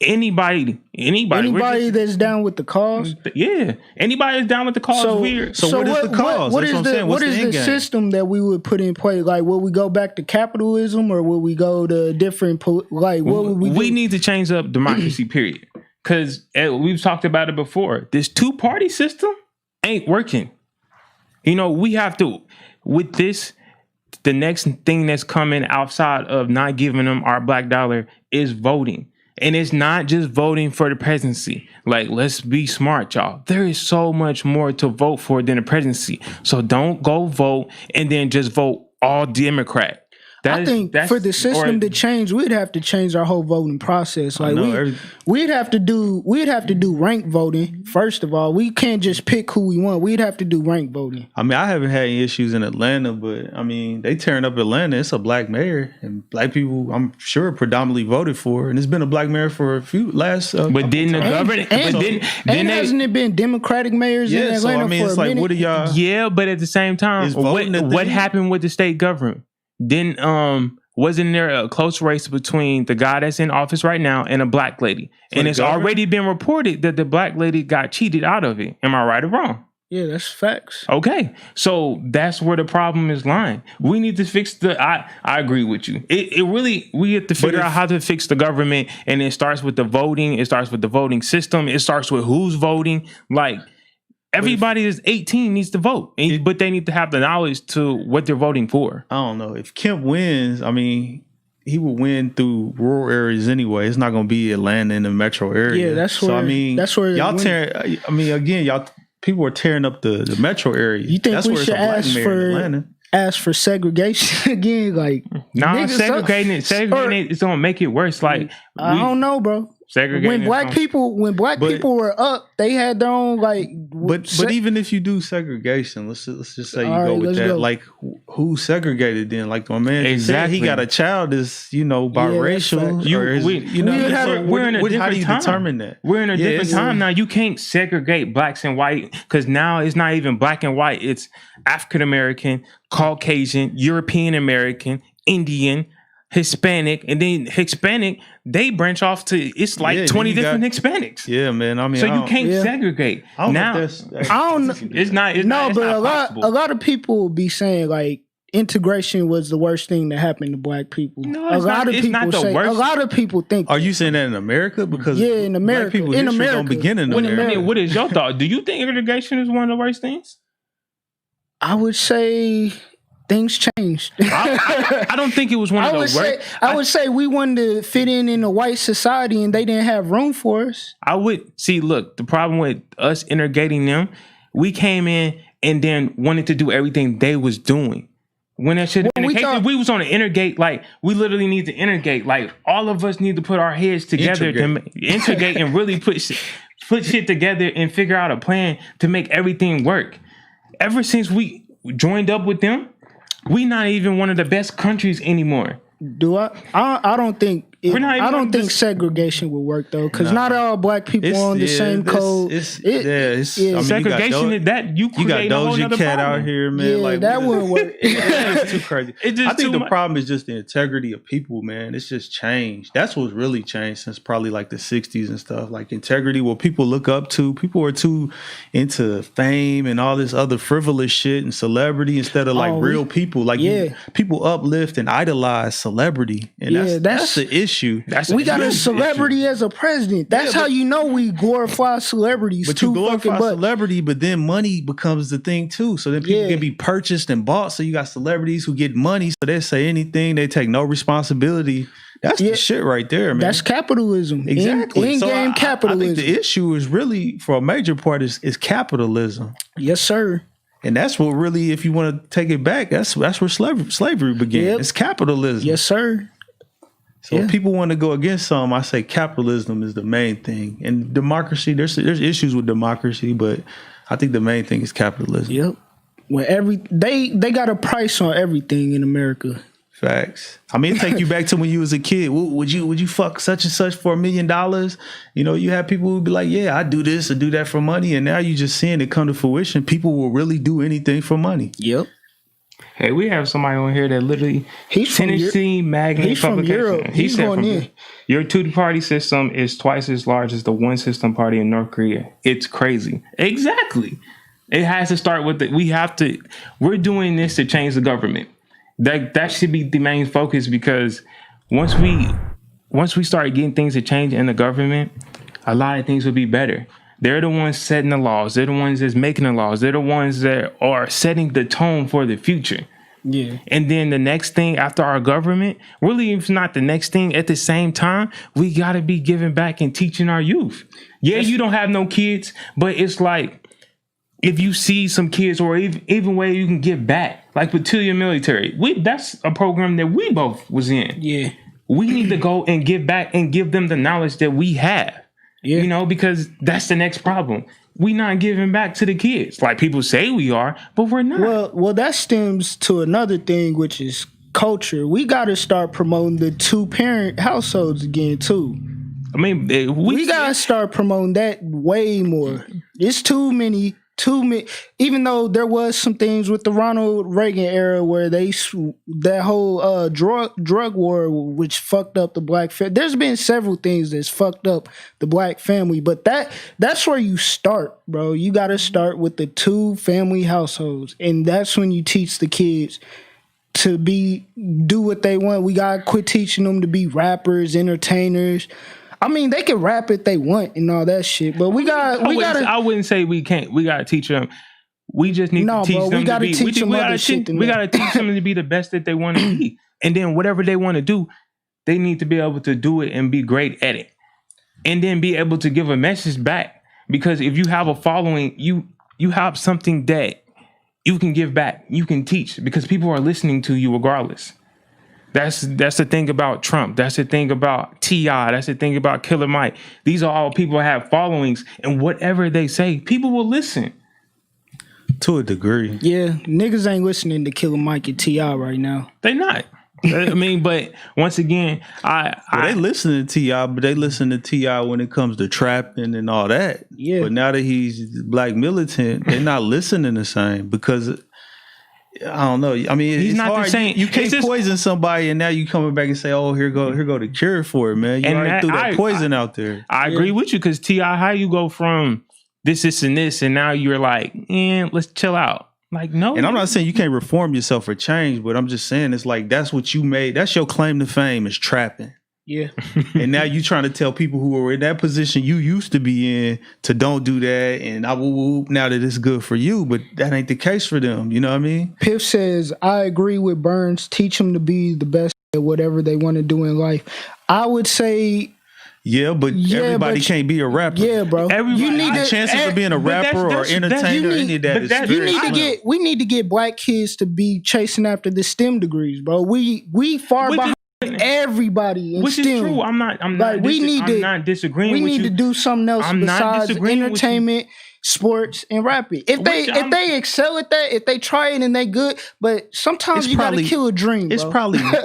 Anybody that's down with the cause. Yeah, anybody that's down with the cause is weird. So what is the cause? What is the system that we would put in place? Like, will we go back to capitalism, or will we go to different? Like, what would we do? We need to change up democracy. Period. Because we've talked about it before. This 2-party system ain't working. You know, we have to with this. The next thing that's coming outside of not giving them our black dollar is voting. And it's not just voting for the presidency. Like, let's be smart, y'all. There is so much more to vote for than the presidency. So don't go vote and then just vote all Democrat. I think for the system to change, we'd have to change our whole voting process. Like we'd have to do rank voting. First of all, we can't just pick who we want. We'd have to do rank voting. I mean, I haven't had any issues in Atlanta, but I mean, they tearing up Atlanta. It's a black mayor, and black people, I'm sure, predominantly voted for. And it's been a black mayor for a few last. But didn't the government? Hasn't it been Democratic mayors in Atlanta? So I mean, it's like, what are y'all? Yeah, but at the same time, what happened with the state government? Then wasn't there a close race between the guy that's in office right now and a black lady? And it's already been reported that the black lady got cheated out of it. Am I right or wrong? Yeah, that's facts. Okay. So that's where the problem is lying. We need to fix I agree with you. We have to figure out how to fix the government, and it starts with the voting. It starts with the voting system. It starts with who's voting. Like, everybody that's 18 needs to vote, but they need to have the knowledge to what they're voting for. I don't know. If Kemp wins, I mean, he will win through rural areas anyway. It's not going to be Atlanta in the metro area. Yeah, that's where. So, I mean, that's where y'all tearing. I mean, again, people are tearing up the metro area. You think that's we should ask for segregation again? Like, segregating it is going to make it worse. Like, I don't know, bro. When black people were up, they had their own like. But even if you do segregation, let's just say you go with that. Go. Like, who segregated then? Like my man said, he got a child that's biracial. We're in a different how do you time. Determine that? We're in a different time now. You can't segregate blacks and white because now it's not even black and white. It's African American, Caucasian, European American, Indian, Hispanic, and then Hispanic, they branch off to, it's like 20 different Hispanics. Yeah, man. I mean, so you can't segregate. I don't know. It's not but a lot of people will be saying like, integration was the worst thing that happened to black people. No, a lot of people think. Are you saying that in America? Because in America, black people in history America, don't begin in America. I mean, what is your thought? Do you think integration is one of the worst things? I would say things changed. I don't think it was one of the worst. I would say we wanted to fit in a white society and they didn't have room for us. I would see. Look, the problem with us integrating them, we came in and then wanted to do everything they was doing. When that shit, in the case if we was on the intergate, like we literally need to integrate. Like all of us need to put our heads together to integrate and really put shit together and figure out a plan to make everything work. Ever since we joined up with them, we not even one of the best countries anymore. Do I don't think I don't think segregation would work though, because not all black people are on the same code. Segregation is that you create a whole nother Cat problem out here, man. Yeah, like that wouldn't work. It's too crazy. I think the much. problem is just the integrity of people, man. It's just changed. That's what's really changed since probably like the 60s and stuff. Like integrity, what people look up to. People are too into fame and all this other frivolous shit and celebrity instead of like real people. Like people uplift and idolize celebrity, and that's the issue. We got a celebrity as a president. That's how you know we glorify celebrities. But you glorify celebrity, but then money becomes the thing too. So then people can be purchased and bought. So you got celebrities who get money, so they say anything. They take no responsibility. That's the shit right there, man. That's capitalism. Exactly. In-game capitalism. I think the issue is really, for a major part, is capitalism. Yes, sir. And that's what really, if you want to take it back, that's where slavery began. Yep. It's capitalism. Yes, sir. So if people want to go against some, I say capitalism is the main thing. And democracy, there's issues with democracy, but I think the main thing is capitalism. Yep. When they got a price on everything in America. Facts. I mean, it take you back to when you was a kid. Would you fuck such and such for $1 million? You know, you have people who be like, yeah, I do this or do that for money. And now you just seeing it come to fruition. People will really do anything for money. Yep. Hey, we have somebody on here that literally Tennessee Magnet He's from Europe. He's going in. Your two-party system is twice as large as the one-system party in North Korea. It's crazy. Exactly. It has to start with we're doing this to change the government. That should be the main focus, because once we start getting things to change in the government, a lot of things will be better. They're the ones setting the laws. They're the ones that's making the laws. They're the ones that are setting the tone for the future. Yeah. And then the next thing after our government, really, if not the next thing, at the same time, we got to be giving back and teaching our youth. Yeah, you don't have no kids, but it's like, if you see some kids, or even way you can give back, like Patillia Military, that's a program that we both was in. Yeah. We need to go and give back and give them the knowledge that we have. Yeah. You know, because that's the next problem. We not giving back to the kids. Like people say we are, but we're not. Well, that stems to another thing, which is culture. We got to start promoting the 2-parent households again, too. I mean, we got to start promoting that way more. It's too many. Even though there was some things with the Ronald Reagan era where that whole drug war, which fucked up the black family. There's been several things that's fucked up the black family, but that's where you start, bro. You got to start with the 2-family households, and that's when you teach the kids to do what they want. We got to quit teaching them to be rappers, entertainers. I mean, they can rap if they want and all that shit, but I wouldn't say we can't. We gotta teach them. We just need to teach them to be. We gotta teach them to be the best that they want to be, and then whatever they want to do, they need to be able to do it and be great at it, and then be able to give a message back. Because if you have a following, you have something that you can give back. You can teach, because people are listening to you regardless. That's the thing about Trump. That's the thing about T.I. That's the thing about Killer Mike. These are all people who have followings, and whatever they say, people will listen. To a degree. Yeah, niggas ain't listening to Killer Mike and T.I. right now. They not. I mean, but once again, they listen to T.I., but they listen to T.I. when it comes to trapping and all that. Yeah. But now that he's black militant, they're not listening the same, because I don't know. I mean, he's not hard. the same. You can't poison somebody, and now you coming back and say, "Oh, here go the cure for it, man." You already threw that poison out there. I agree with you, because T.I., how you go from this, and this, and now you're like, let's chill out. Like, no. And I'm not saying you can't reform yourself or change, but I'm just saying it's like that's what you made. That's your claim to fame is trapping. Yeah. And now you trying to tell people who are in that position you used to be in to don't do that. And I will now that it's good for you, but that ain't the case for them. You know what I mean? Piff says, I agree with Burnz. Teach them to be the best at whatever they want to do in life. I would say... Yeah, but everybody can't be a rapper. Yeah, bro. You need the chances of being a rapper or entertainer. Any of that is we need to get black kids to be chasing after the STEM degrees, bro. We far behind everybody in which STEM. Is true. I'm not disagreeing. We with need you. to do something else besides entertainment, sports, and rapping. If they excel at that, if they try it and they good, but sometimes you gotta kill a dream. Bro.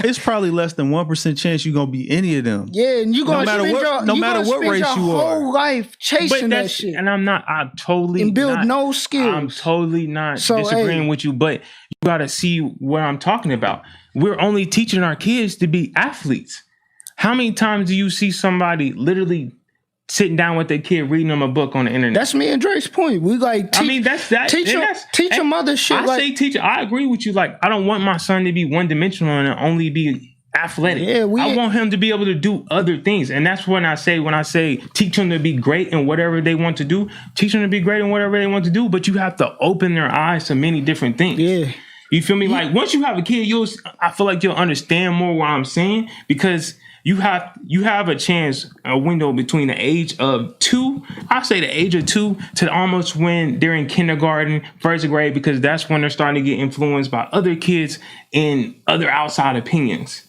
It's probably less than 1% chance you're gonna be any of them. Yeah, and you gonna no matter what race you are, whole life chasing that shit. And I'm totally build no skills. I'm totally not disagreeing with you, but you gotta see what I'm talking about. We're only teaching our kids to be athletes. How many times do you see somebody literally sitting down with their kid reading them a book on the internet? That's me and Drake's point. We like teach them other shit. I agree with you. Like, I don't want my son to be one dimensional and only be athletic. I want him to be able to do other things. And that's when I say teach them to be great in whatever they want to do. Teach them to be great in whatever they want to do, but you have to open their eyes to many different things. Yeah. You feel me? Yeah. Like, once you have a kid, I feel like you'll understand more what I'm saying, because you have a chance, a window between the age of 2, I say the age of 2 to almost when they're in kindergarten, first grade, because that's when they're starting to get influenced by other kids and other outside opinions.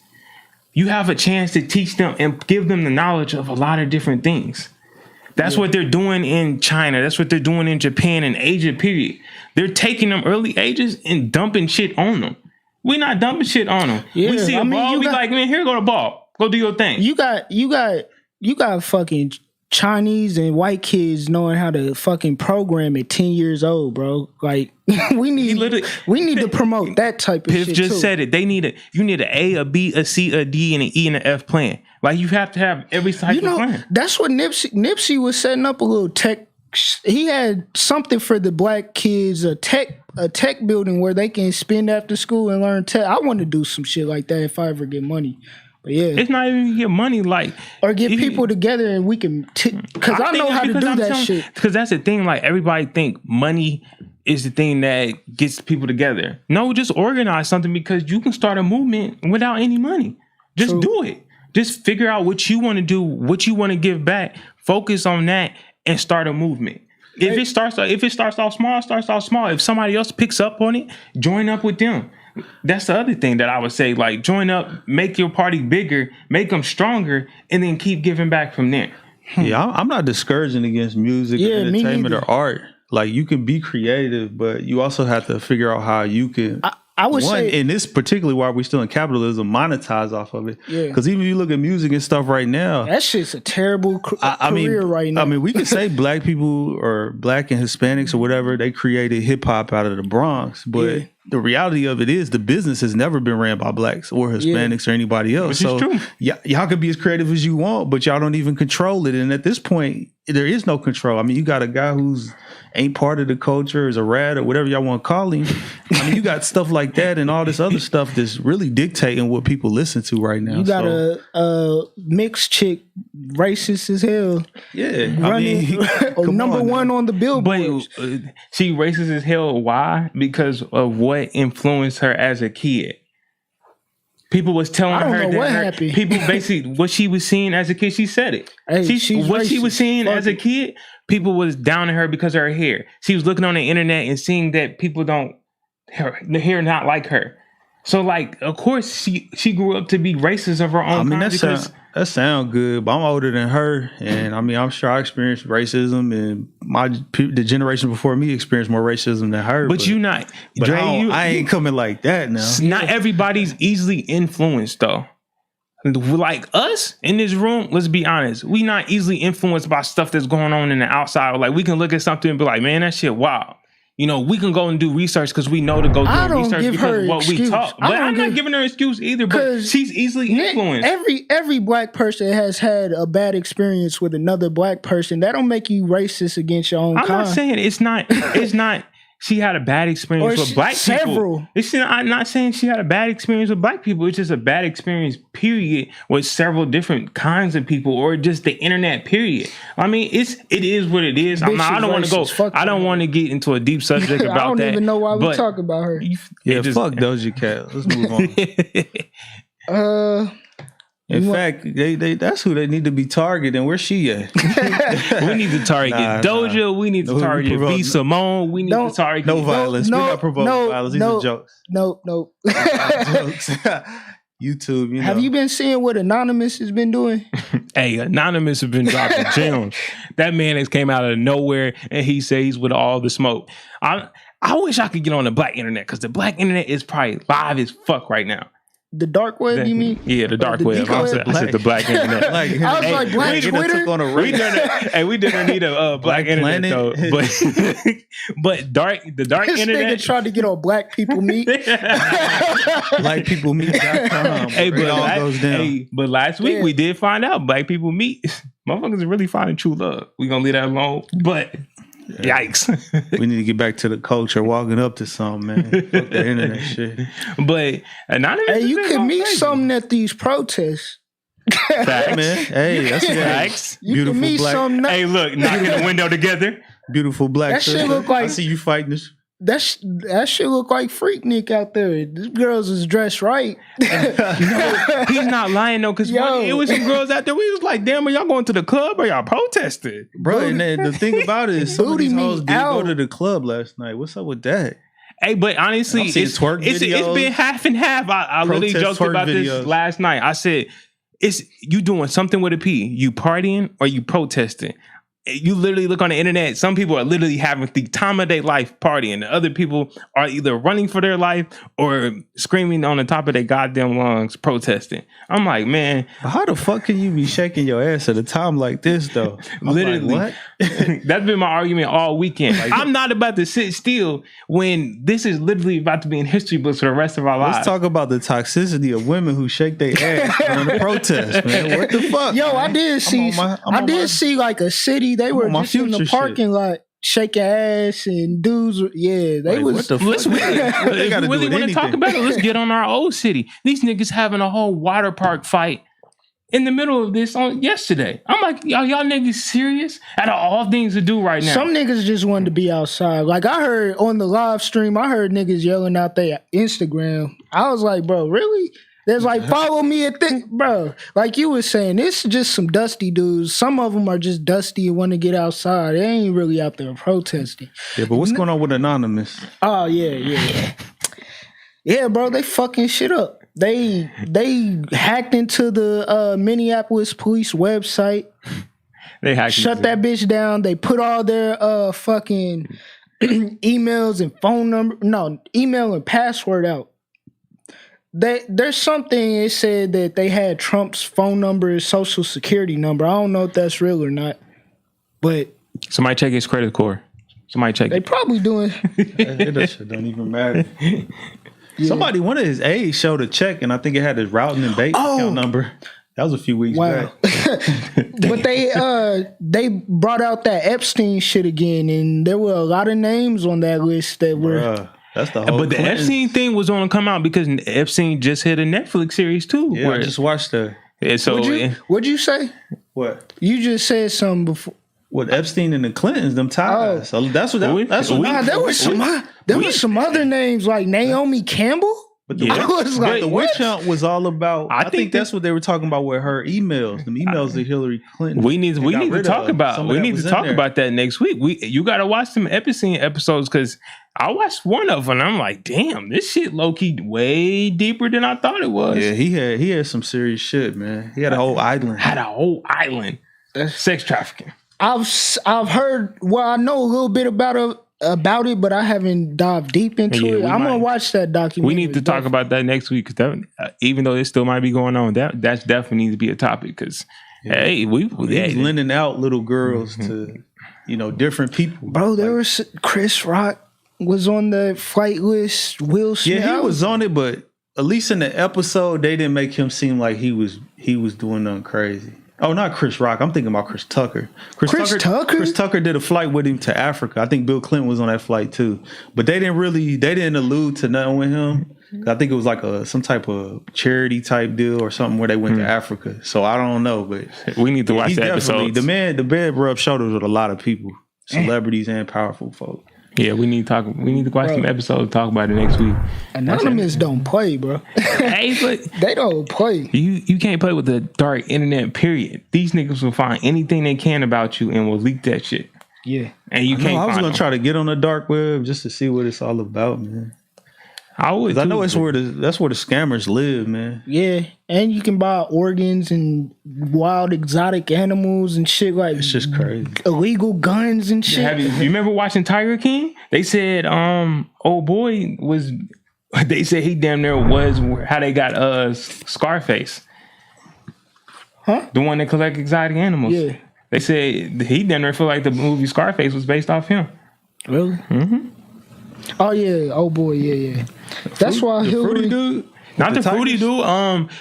You have a chance to teach them and give them the knowledge of a lot of different things. That's what they're doing in China. That's what they're doing in Japan and Asia, period. They're taking them early ages and dumping shit on them. We're not dumping shit on them. Yeah, we see a ball, we like, man, here go the ball. Go do your thing. You got fucking Chinese and white kids knowing how to fucking program at 10 years old, bro. Like, we need to promote that type of shit. Piff just said it. You need an A, a B, a C, a D, and an E, and an F plan. Like, you have to have every type of plan. That's what Nipsey was setting up, a little tech. He had something for the black kids, a tech building where they can spend after school and learn tech. I want to do some shit like that if I ever get money. But yeah, it's not even get money, like, or get people together and we can, because I know how to do that shit. Because that's the thing, like, everybody think money is the thing that gets people together. No, just organize something, because you can start a movement without any money. Just do it. Just figure out what you want to do, what you want to give back. Focus on that and start a movement. If it starts off small, it starts off small. If somebody else picks up on it, join up with them. That's the other thing that I would say. Like, join up, make your party bigger, make them stronger, and then keep giving back from there. Yeah, I'm not discouraging against music, entertainment, or art. Like, you can be creative, but you also have to figure out how you can. I would say, and this particularly why we're still in capitalism, monetize off of it. Yeah. Because even if you look at music and stuff right now, that shit's a terrible career right now. I mean, we can say black people or black and Hispanics or whatever, they created hip hop out of the Bronx, but the reality of it is the business has never been ran by blacks or Hispanics or anybody else. Which is true. Y'all can be as creative as you want, but y'all don't even control it. And at this point, there is no control. I mean, you got a guy who's ain't part of the culture, is a rat or whatever y'all want to call him. I mean, you got stuff like that and all this other stuff that's really dictating what people listen to right now. You got a mixed chick, racist as hell. Yeah, running number one on the Billboard. But she racist as hell. Why? Because of what influenced her as a kid. People was telling her that people basically what she was seeing as a kid. She said it. Hey, what she was seeing as a kid, people was down on her because of her hair. She was looking on the internet and seeing that people the hair not like her. So, like, of course, she grew up to be racist of her own. I mean, that sound good, but I'm older than her, and I mean, I'm sure I experienced racism, and the generation before me experienced more racism than her. But you not, but Dre, I ain't coming like that now. Not everybody's easily influenced though. Like us in this room, let's be honest, we not easily influenced by stuff that's going on in the outside. Like, we can look at something and be like, man, that shit wild. You know, we can go and do research because we know to go do research because of what we talk. But I'm not giving her an excuse either, but she's easily influenced. Every black person has had a bad experience with another black person. That don't make you racist against your own kind. I'm not saying it's not she had a bad experience with black people. I'm not saying she had a bad experience with black people. It's just a bad experience, period, with several different kinds of people, or just the internet, period. I mean, it is what it is. I don't want to go. I don't want to get into a deep subject about that. I don't even know why we talk about her. Fuck Doja Cat. Let's move on. In fact, they that's who they need to be targeting. Where's she at? We need to target Doja. We need to target B. Simone. We need to target violence. We're not provoking violence. These are jokes. Nope. Jokes. YouTube. Have you been seeing what Anonynous has been doing? Hey, Anonynous has been dropping gems. That man has came out of nowhere and he says he's with all the smoke. I wish I could get on the black internet, because the black internet is probably live as fuck right now. The dark web, you mean? Yeah, the dark web. I said the black internet. I was like, black Twitter? We didn't need a black internet, though. But the dark this internet. Nigga tried to get on Black People Meet. BlackPeopleMeet.com. But last week we did find out Black People Meet. Motherfuckers are really finding true love. We're going to leave that alone. But yikes. We need to get back to the culture, walking up to something, man. Fuck the internet shit. But Anonynous, you could meet something at these protests. Facts. Man. Hey, that's facts. You can meet something. Hey, look, knocking the window together. Beautiful black. That shit look like. I see you fighting this. That shit look like Freaknik out there. These girls is dressed right. No, he's not lying though, because it was some girls out there. We was like, damn, are y'all going to the club or y'all protesting? Bro, and the thing about it is some of these hoes did go to the club last night. What's up with that? Hey, but honestly, it's been half and half. I literally joked about this last night. I said, it's you doing something with a P. You partying or you protesting. You literally look on the internet. Some people are literally having the time of their life partying. The other people are either running for their life or screaming on the top of their goddamn lungs, protesting. I'm like, man, how the fuck can you be shaking your ass at a time like this, though? Literally, like, what? That's been my argument all weekend. Like, I'm not about to sit still when this is literally about to be in history books for the rest of our lives. Let's talk about the toxicity of women who shake their ass on the protest, man. What the fuck? Yo, I did see like a city. They were just in the parking lot shaking ass, and dudes. They was. What the fuck? If you really want to talk about it, let's get on our old city. These niggas having a whole water park fight in the middle of this on yesterday. I'm like, y'all niggas serious? Out of all things to do right now, some niggas just wanted to be outside. Like I heard on the live stream, I heard niggas yelling out their Instagram. I was like, bro, really? There's like, follow me at this, bro. Like you were saying, it's just some dusty dudes. Some of them are just dusty and want to get outside. They ain't really out there protesting. Yeah, but what's going on with Anonymous? Oh, yeah. Yeah, bro, they fucking shit up. They hacked into the Minneapolis police website. They shut that bitch down. They put all their fucking emails and phone number, email and password out. There's something, it said that they had Trump's phone number, social security number. I don't know if that's real or not, but somebody check his credit score. Somebody check. They probably doing. That shit don't even matter. Yeah. Somebody, one of his aides showed a check, and I think it had his routing and bank account number. That was a few weeks back. But they brought out that Epstein shit again, and there were a lot of names on that list that were. That's the whole. But the Epstein thing was going to come out because Epstein just hit a Netflix series too. Yeah, I just watched that. Yeah, so what'd you say? What? You just said something before. With Epstein and the Clintons, them ties. So that's what. There was some other names like Naomi Campbell. But the witch hunt was all about. I think that's what they were talking about with her emails. The emails that Hillary Clinton. We need to talk about that next week. You got to watch some Epstein episodes because I watched one of them and I'm like, damn, this shit low key way deeper than I thought it was. Yeah, he had some serious shit, man. He had a whole island. That's sex trafficking. I've heard. Well, I know a little bit about it, but I haven't dived deep into it. I'm gonna watch that documentary. We need to talk about that next week because even though it still might be going on, that's definitely needs to be a topic. Because he's lending out little girls to different people. Bro, there was Chris Rock was on the flight list. Will Smith, he was on it, but at least in the episode, they didn't make him seem like he was doing nothing crazy. Oh, not Chris Rock. I'm thinking about Chris Tucker. Chris Tucker did a flight with him to Africa. I think Bill Clinton was on that flight too. But they didn't allude to nothing with him. I think it was like some type of charity type deal or something where they went to Africa. So I don't know, but we need to watch that episode. The man rubbed shoulders with a lot of people, celebrities and powerful folk. Yeah, we need to watch some episodes and talk about it next week. Anonymous don't play, bro. Hey, but they don't play. You can't play with the dark internet, period. These niggas will find anything they can about you and will leak that shit. Yeah. And you can't. I was gonna try to get on the dark web just to see what it's all about, man. I would. I know that's where the scammers live, man. Yeah, and you can buy organs and wild exotic animals and shit like. It's just crazy. Illegal guns and shit. You remember watching Tiger King? They said, old boy was. They said he damn near was how they got Scarface. Huh? The one that collect exotic animals. Yeah. They said he damn near feel like the movie Scarface was based off him. Really? Mm-hmm. Oh yeah, oh boy, yeah. That's why Hillary. Fruity dude. Not the fruity dude.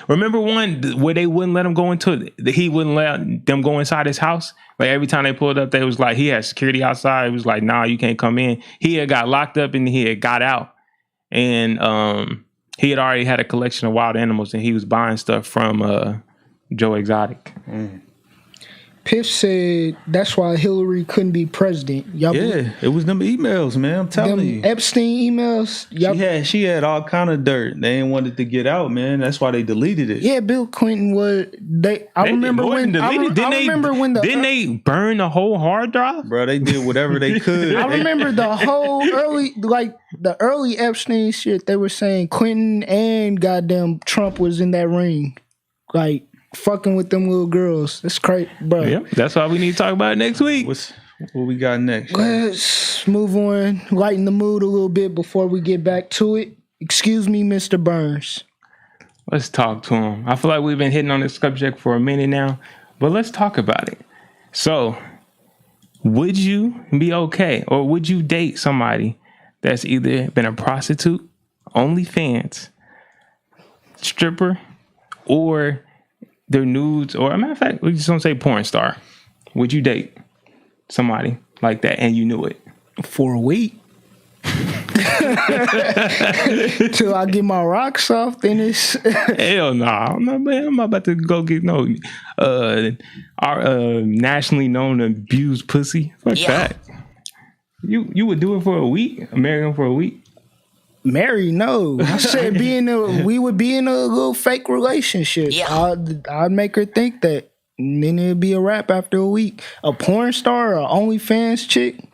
Remember one where they wouldn't let him go into? He wouldn't let them go inside his house. Like every time they pulled up, they was like he had security outside. It was like, nah, you can't come in. He had got locked up and he had got out, and he had already had a collection of wild animals and he was buying stuff from Joe Exotic. Piff said that's why Hillary couldn't be president. It was them emails, man. I'm telling you, Epstein emails. She had all kind of dirt. They didn't want it to get out, man. That's why they deleted it. Yeah, Bill Clinton was. I remember when they burn the whole hard drive, bro. They did whatever they could. I remember the whole early Epstein shit. They were saying Clinton and goddamn Trump was in that ring, like. Fucking with them little girls. That's crazy, bro. Yeah, that's why we need to talk about it next week. What we got next? Let's move on. Lighten the mood a little bit before we get back to it. Excuse me, Mr. Burnz. Let's talk to him. I feel like we've been hitting on this subject for a minute now, but let's talk about it. So, would you be okay or would you date somebody that's either been a prostitute, OnlyFans, stripper, or their nudes, or a matter of fact, we just don't say porn star. Would you date somebody like that and you knew it? For a week? Till I get my rocks off, then it's hell no. I'm not about to go get our nationally known abused pussy. Fuck that. You would do it for a week? Marry him for a week? Marry, no. I said we would be in a little fake relationship. Yeah. I'd make her think that. And then it'd be a wrap after a week. A porn star or OnlyFans chick?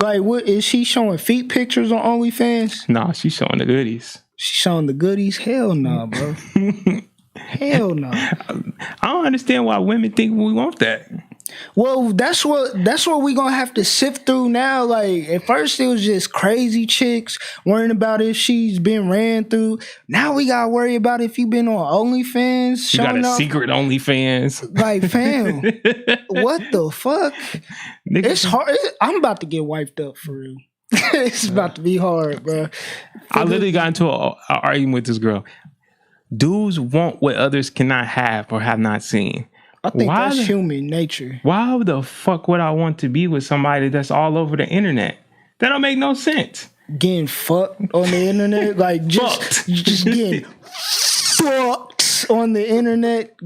Like, what is she showing feet pictures on OnlyFans? Nah, she's showing the goodies. She's showing the goodies? Hell no, bro. Hell no. I don't understand why women think we want that. Well, that's what we gonna have to sift through now. Like at first it was just crazy chicks worrying about if she's been ran through. Now we gotta worry about if you been on OnlyFans. You got a secret OnlyFans. Like, fam, what the fuck? It's hard. I'm about to get wiped up for real. It's about to be hard, bro. I literally got into an argument with this girl. Dudes want what others cannot have or have not seen. I think that's human nature. Why the fuck would I want to be with somebody that's all over the internet? That don't make no sense. Getting fucked on the internet, like just getting fucked on the internet,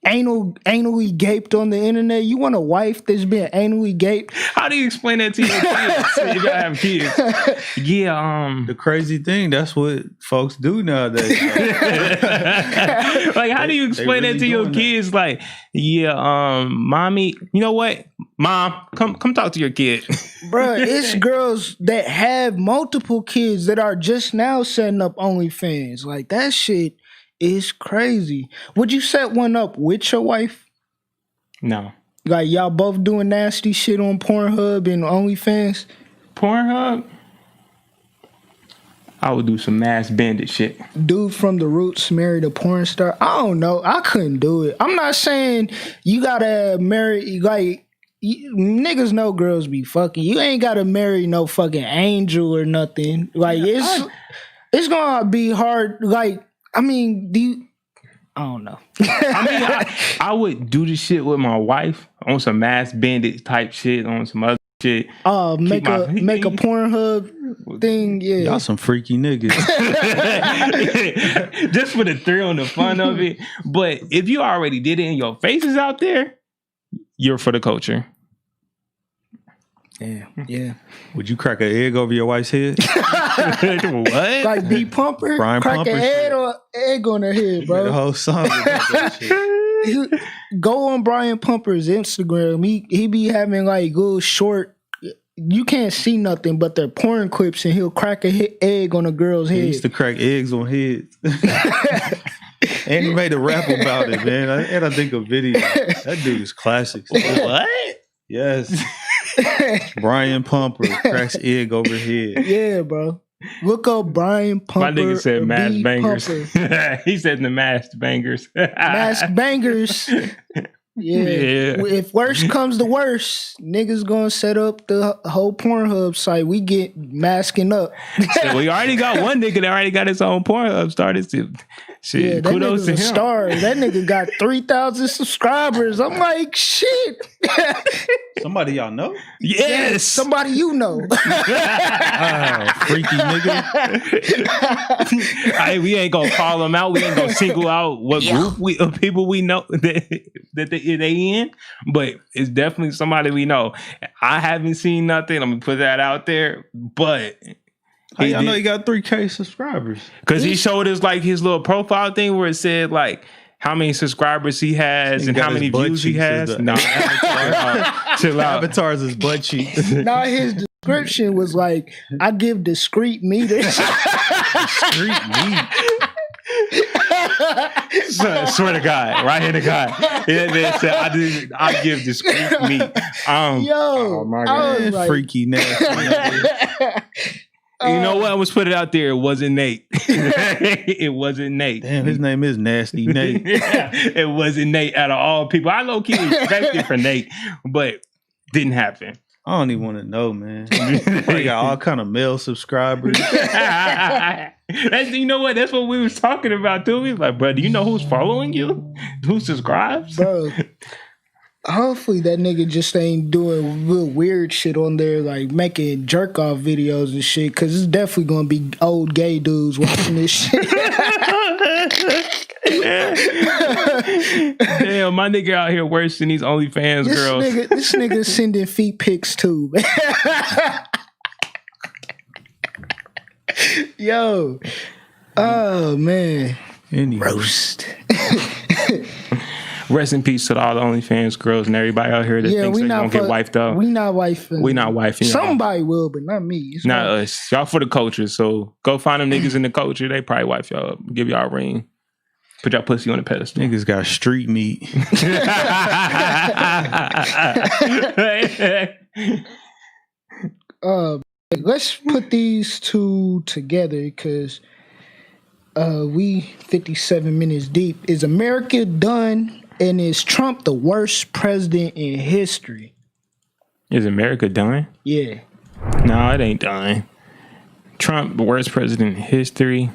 anally gaped on the internet. You want a wife that's been anally gaped? How do you explain that to your kids? You gotta have kids. Yeah. The crazy thing, that's what folks do nowadays. Like, how do you explain that to your kids? Like, mommy, you know what? Mom, come talk to your kid. Bruh, it's girls that have multiple kids that are just now setting up OnlyFans. Like, that shit is crazy. Would you set one up with your wife? No. Like, y'all both doing nasty shit on Pornhub and OnlyFans? Pornhub? I would do some mass bandit shit. Dude from the Roots married a porn star. I don't know. I couldn't do it. I'm not saying you gotta marry, like, niggas know girls be fucking. You ain't gotta marry no fucking angel or nothing. Like, it's gonna be hard. Like, I mean, I don't know. I mean, I would do this shit with my wife on some Mass Bandit type shit, on some other shit. Make a Pornhub thing. Yeah, y'all some freaky niggas. Just for the thrill and the fun of it. But if you already did it and your face is out there, you're for the culture. Yeah. Would you crack an egg over your wife's head? What? Like B Pumper? Brian crack Pumper an head or egg on her head, bro. The whole song about that shit. Go on Brian Pumper's Instagram. He be having like little short. You can't see nothing but their porn clips, and he'll crack a egg on a girl's head. He used to crack eggs on heads. And he made a rap about it, man. And I think a video. That dude is classic. What? Yes. Brian Pumper cracks egg over head. Yeah, bro. Look up Brian Pumper. My nigga said mass B bangers. Pumper. He said the masked bangers. Mask bangers. Yeah. If worst comes to worst, niggas gonna set up the whole Pornhub site. We get masking up. So we already got one nigga that already got his own Pornhub started. Shit, yeah, that kudos nigga's to a him. star. That nigga got 3,000 subscribers. I'm like, shit. Somebody y'all know? Yes. Somebody you know. Freaky nigga. We ain't gonna call them out. We ain't gonna single out what group of people we know that they in, but it's definitely somebody we know. I haven't seen nothing. I'm gonna put that out there, but How y'all know he got 3K subscribers? Because he showed us like his little profile thing where it said like how many subscribers he has and how many views he has. No, chill out. Avatar's his butt cheeks. Now his description was like, I give discreet meat. Discreet meat. Swear to God, right here to God. They said I give discreet meat. Yo, oh my God, like, freaky nasty. You know what? Let's put it out there. It wasn't Nate. It wasn't Nate. Damn, his name is Nasty Nate. It wasn't Nate out of all people. I low key respected for Nate, but didn't happen. I don't even want to know, man. They got all kind of male subscribers. You know what? That's what we was talking about too. We was like, bro, do you know who's following you? Who subscribes? Bro, hopefully that nigga just ain't doing real weird shit on there, like making jerk off videos and shit, because it's definitely gonna be old gay dudes watching this shit. Damn, my nigga out here worse than these OnlyFans girls. This nigga sending feet pics too. Yo. Oh man. Anyway. Roast. Rest in peace to all the OnlyFans girls and everybody out here that thinks they gonna get wiped out. We not wifing. We not wifing. Somebody will, but not me. It's not us. Y'all for the culture. So go find them niggas in the culture. They probably wife y'all up. Give y'all a ring. Put y'all pussy on the pedestal. Niggas got street meat. Let's put these two together because we 57 minutes deep. Is America done, and is Trump the worst president in history? Is America done? Yeah. No, it ain't done. Trump, the worst president in history.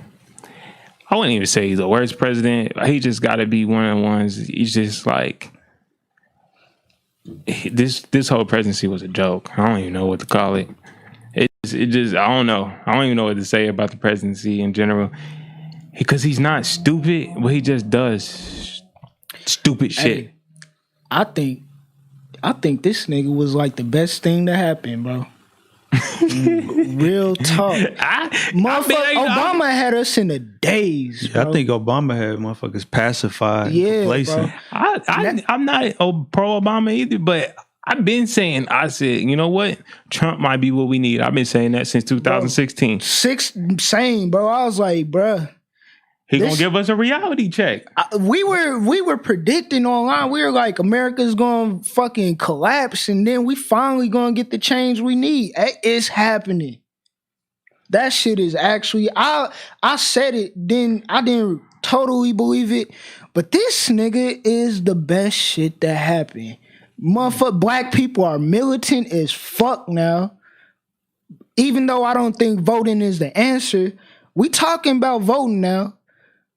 I wouldn't even say he's the worst president. He just got to be one of the ones. He's just like this whole presidency was a joke. I don't even know what to call it. It just I don't know. I don't even know what to say about the presidency in general. Because he's not stupid, but he just does stupid shit. Hey, I think this nigga was like the best thing to happen, bro. Real talk. Obama had us in the days, bro. Yeah, I think Obama had motherfuckers pacified. Yeah, complacent. bro. I'm not pro Obama either, but I've been saying, I said, you know what? Trump might be what we need. I've been saying that since 2016. Same, bro. I was like, bro. He gonna give us a reality check. We were predicting online. We were like, America's gonna fucking collapse, and then we finally gonna get the change we need. It's happening. That shit is actually. I said it. Then I didn't totally believe it, but this nigga is the best shit that happened. Motherfucker, black people are militant as fuck now. Even though I don't think voting is the answer, we talking about voting now.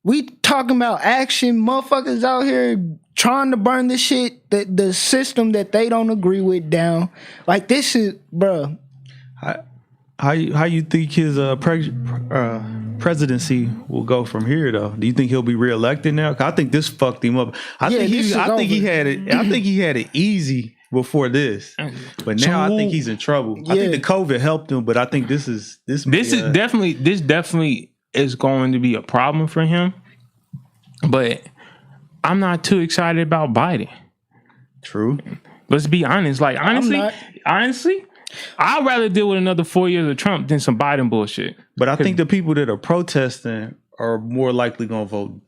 We talking about action, motherfuckers out here trying to burn the shit, the system that they don't agree with down. Like this is, bro. How you think his presidency will go from here though? Do you think he'll be reelected now? 'Cause I think this fucked him up. I think he had it easy before this, but now I think he's in trouble. I think the COVID helped him, but I think this definitely is going to be a problem for him. But I'm not too excited about Biden. True. Let's be honest. Like honestly, I'd rather deal with another 4 years of Trump than some Biden bullshit. But I think the people that are protesting are more likely going to vote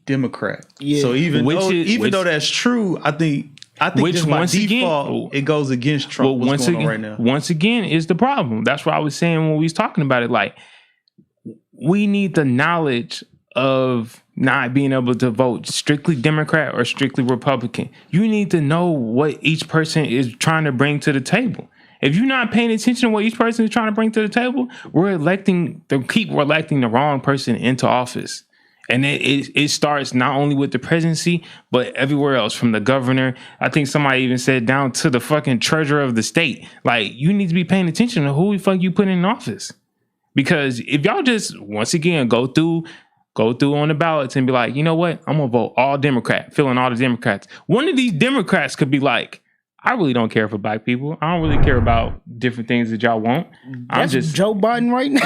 Democrat. Yeah. So even though that's true, I think just by default, it goes against Trump. What's going on right now? Once again, is the problem. That's what I was saying when we was talking about it. Like, we need the knowledge of not being able to vote strictly Democrat or strictly Republican. You need to know what each person is trying to bring to the table. If you're not paying attention to what each person is trying to bring to the table, we're electing the wrong person into office. And it starts not only with the presidency, but everywhere else, from the governor. I think somebody even said down to the fucking treasurer of the state. Like, you need to be paying attention to who the fuck you put in office. Because if y'all just, once again, go through on the ballots and be like, you know what? I'm going to vote all Democrat, fill in all the Democrats. One of these Democrats could be like, I really don't care for black people. I don't really care about different things that y'all want. That's just Joe Biden right now.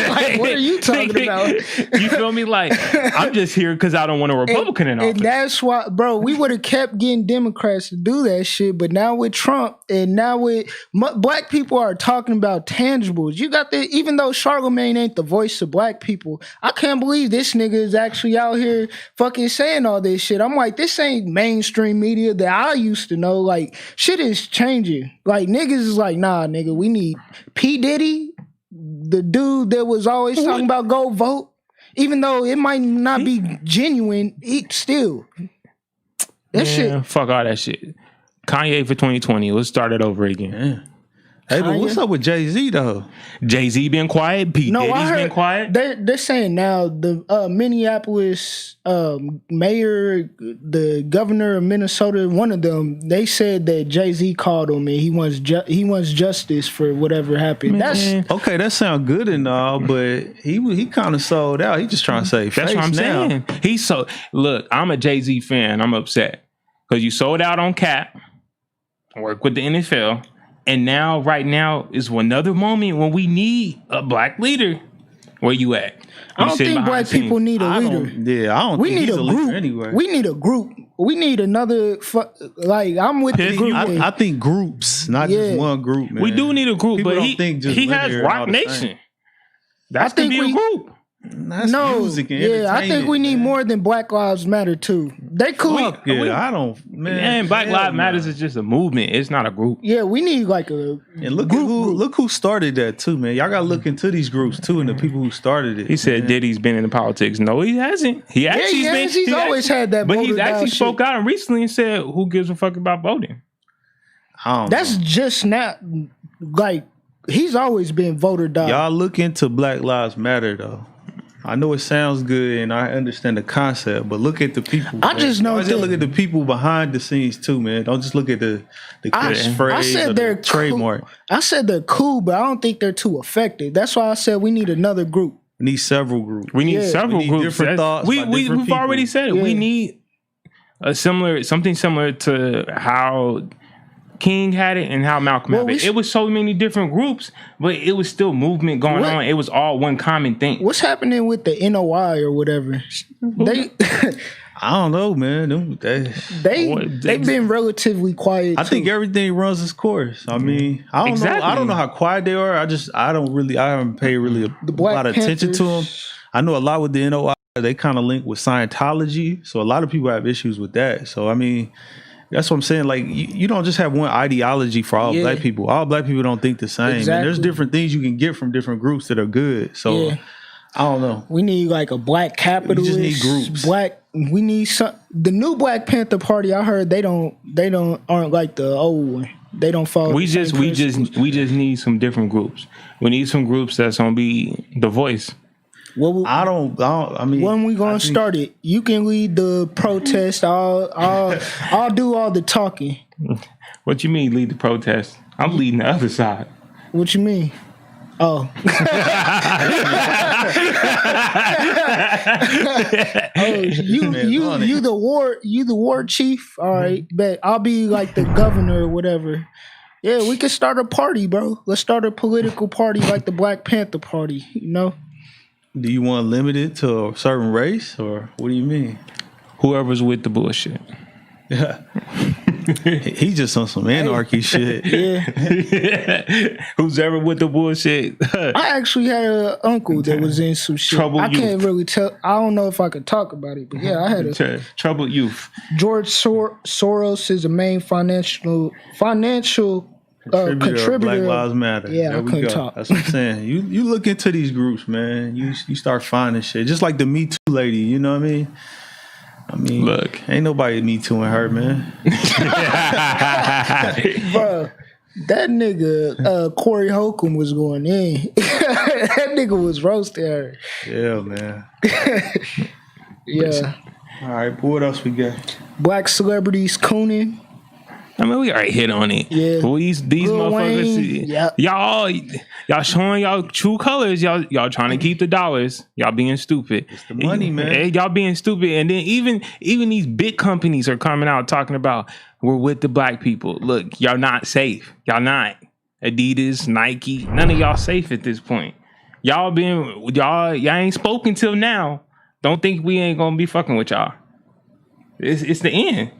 Like, what are you talking about? You feel me? Like, I'm just here because I don't want a Republican in office. And that's why, bro, we would have kept getting Democrats to do that shit. But now with Trump and now with black people are talking about tangibles. You got the, even though Charlemagne ain't the voice of black people, I can't believe this nigga is actually out here fucking saying all this shit. I'm like, this ain't mainstream media that I used to know. Like, shit is changing. Like, niggas is like, nah, nigga, we need P. Diddy, the dude that was always talking about go vote, even though it might not be genuine, still. That shit. Fuck all that shit. Kanye for 2020. Let's start it over again. Yeah. Hey, but what's up with Jay-Z though? Jay-Z been quiet. P. Diddy's been quiet. They're saying now the Minneapolis mayor, the governor of Minnesota, one of them, they said that Jay-Z called him and he wants justice for whatever happened. That's okay. That sounds good and all, but he kind of sold out. He just trying to save face. That's what I'm saying. Look, I'm a Jay-Z fan. I'm upset because you sold out on Cap, work with the NFL. And now, right now, is another moment when we need a black leader. Where you at? I don't think black people need a leader. I don't think he's a leader anyway. We need a group. We need another, like, I'm with the group. I think groups, not just one group, man. We do need a group, people but he has Rock Nation. That's to be a group. That's music and entertainment. I think we need more than Black Lives Matter too. They cool. I don't, man. Black Lives Matters is just a movement. It's not a group. Yeah, we need like a and look who started that too, man. Y'all gotta look into these groups too and the people who started it. He said Diddy's been in the politics. No, he hasn't. He's always had that. But he's actually spoke out recently and said, "Who gives a fuck about voting?" That's just not like he's always been voter dog. Y'all look into Black Lives Matter though. I know it sounds good and I understand the concept, but look at the people. I just know that. Look at the people behind the scenes too, man. Don't just look at the catchphrase or the trademark. I said they're cool, but I don't think they're too effective. That's why I said we need another group. We need several groups. We need several groups. Different thoughts. We've already said it. Yeah. We need something similar to how King had it and how Malcolm had it. It was so many different groups, but it was still movement going on. It was all one common thing. What's happening with the NOI or whatever? I don't know, man. They've been relatively quiet. I think everything runs its course. I mean, I don't know. I don't know how quiet they are. I haven't paid really a lot of attention to them. I know a lot with the NOI. They kind of link with Scientology, so a lot of people have issues with that. So I mean, that's what I'm saying. Like, you don't just have one ideology for all black people. All black people don't think the same. Exactly. And there's different things you can get from different groups that are good. So I don't know. We need like a black capitalist. We just need groups. We need some. The new Black Panther Party. I heard they aren't like the old one. They don't follow. We just need some different groups. We need some groups that's gonna be the voice. I mean, when we gonna start it? You can lead the protest. I'll do all the talking. What you mean lead the protest? I'm leading the other side. What you mean? Oh. You the war chief? All right, bet I'll be like the governor or whatever. Yeah, we can start a party, bro. Let's start a political party like the Black Panther Party, you know? Do you want to limit it to a certain race, or what do you mean? Whoever's with the bullshit. Yeah. He just on some anarchy shit. Yeah. Who's ever with the bullshit? I actually had an uncle that was in some shit. I can't really tell. I don't know if I could talk about it, but yeah, I had a troubled youth. George Soros is a main financial contributor. Black Lives Matter. Yeah, there I couldn't talk. That's what I'm saying. You look into these groups, man. You start finding shit. Just like the Me Too lady, you know what I mean, look, ain't nobody Me Tooing her, man. Bro, that nigga Corey Holcomb was going in. That nigga was roasting her. Yeah, man. Yeah. All right, but what else we got? Black celebrities coonin. I mean, we already hit on it. Yeah. Well, these motherfuckers, yep. y'all showing y'all true colors. Y'all trying to keep the dollars. Y'all being stupid. It's the money, man. Y'all being stupid. And then even these big companies are coming out talking about we're with the black people. Look, y'all not safe. Y'all not. Adidas, Nike, none of y'all safe at this point. Y'all ain't spoken till now. Don't think we ain't gonna be fucking with y'all. It's the end.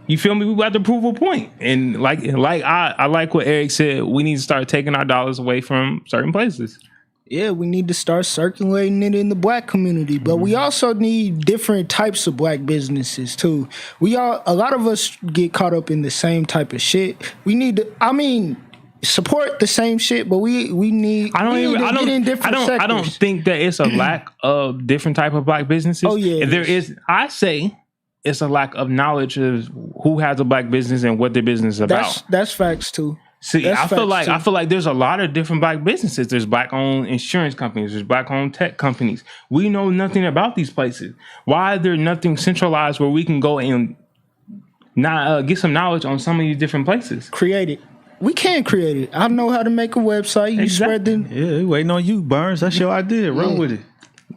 You feel me? We got to prove a point. And like I like what Eric said. We need to start taking our dollars away from certain places. Yeah, we need to start circulating it in the black community. But we also need different types of black businesses too. A lot of us get caught up in the same type of shit. We need to, support the same shit, but we need get in different sectors. I don't think that it's a lack of different type of black businesses. Oh yeah. There is, I say, it's a lack of knowledge of who has a black business and what their business is about. That's facts too. See, I feel like there's a lot of different black businesses. There's black-owned insurance companies. There's black-owned tech companies. We know nothing about these places. Why is there nothing centralized where we can go and get some knowledge on some of these different places? Create it. We can create it. I know how to make a website. You spread them. Yeah, waiting on you, Burnz. That's your idea. Run with it.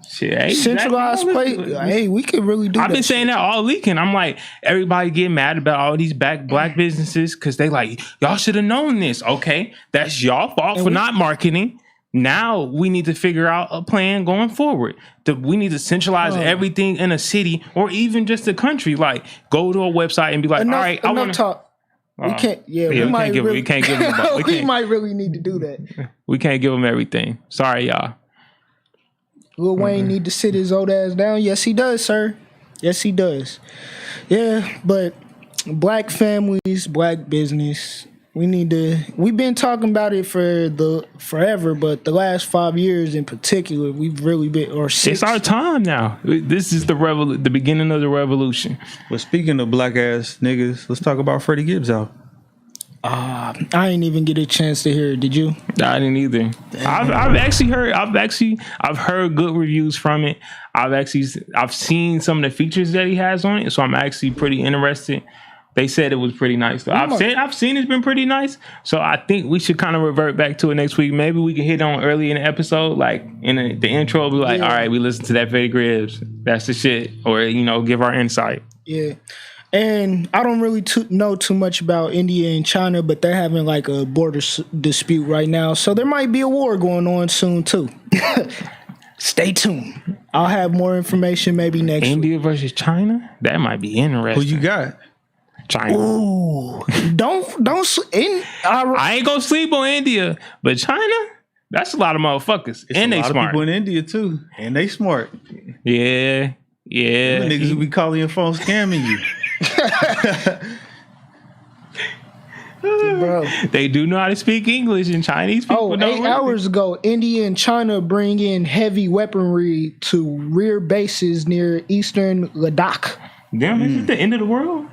Shit, centralized place. Hey, we could really do that. I've been saying that all weekend. I'm like, everybody get mad about all these black businesses because they like, y'all should have known this. Okay, that's y'all fault for not marketing. Now we need to figure out a plan going forward. We need to centralize everything in a city or even just a country. Like, go to a website and be like, all right, I want to talk. We can't. Yeah, we might give them. We might really need to do that. We can't give them everything. Sorry, y'all. Lil Wayne need to sit his old ass down. Yes, he does, sir. Yes, he does. Yeah, but black families, black business. We've been talking about it for forever, but the last 5 years in particular, we've really been, or 6. It's our time now. This is the beginning of the revolution. Well, speaking of black ass niggas, let's talk about Freddie Gibbs out. I didn't even get a chance to hear it. Did you? I didn't either. I've heard good reviews from it. I've seen some of the features that he has on it, so I'm actually pretty interested. They said it was pretty nice. Though. I've seen it's been pretty nice. So I think we should kind of revert back to it next week. Maybe we can hit on early in the episode, like in the intro, be like, all right, we listened to that Freddie Gibbs. That's the shit. Or, give our insight. Yeah. And I don't really know too much about India and China, but they're having like a border dispute right now. So there might be a war going on soon too. Stay tuned. I'll have more information maybe next week. India versus China? That might be interesting. Who you got? China. Ooh. I ain't gonna sleep on India, but China, that's a lot of motherfuckers. And they smart. A lot of people in India too. And they smart. Yeah. Yeah. The niggas who be calling your phone scamming you. Bro. They do know how to speak English, and Chinese people don't. 8 hours ago, India and China bring in heavy weaponry to rear bases near eastern Ladakh. Damn, is it the end of the world?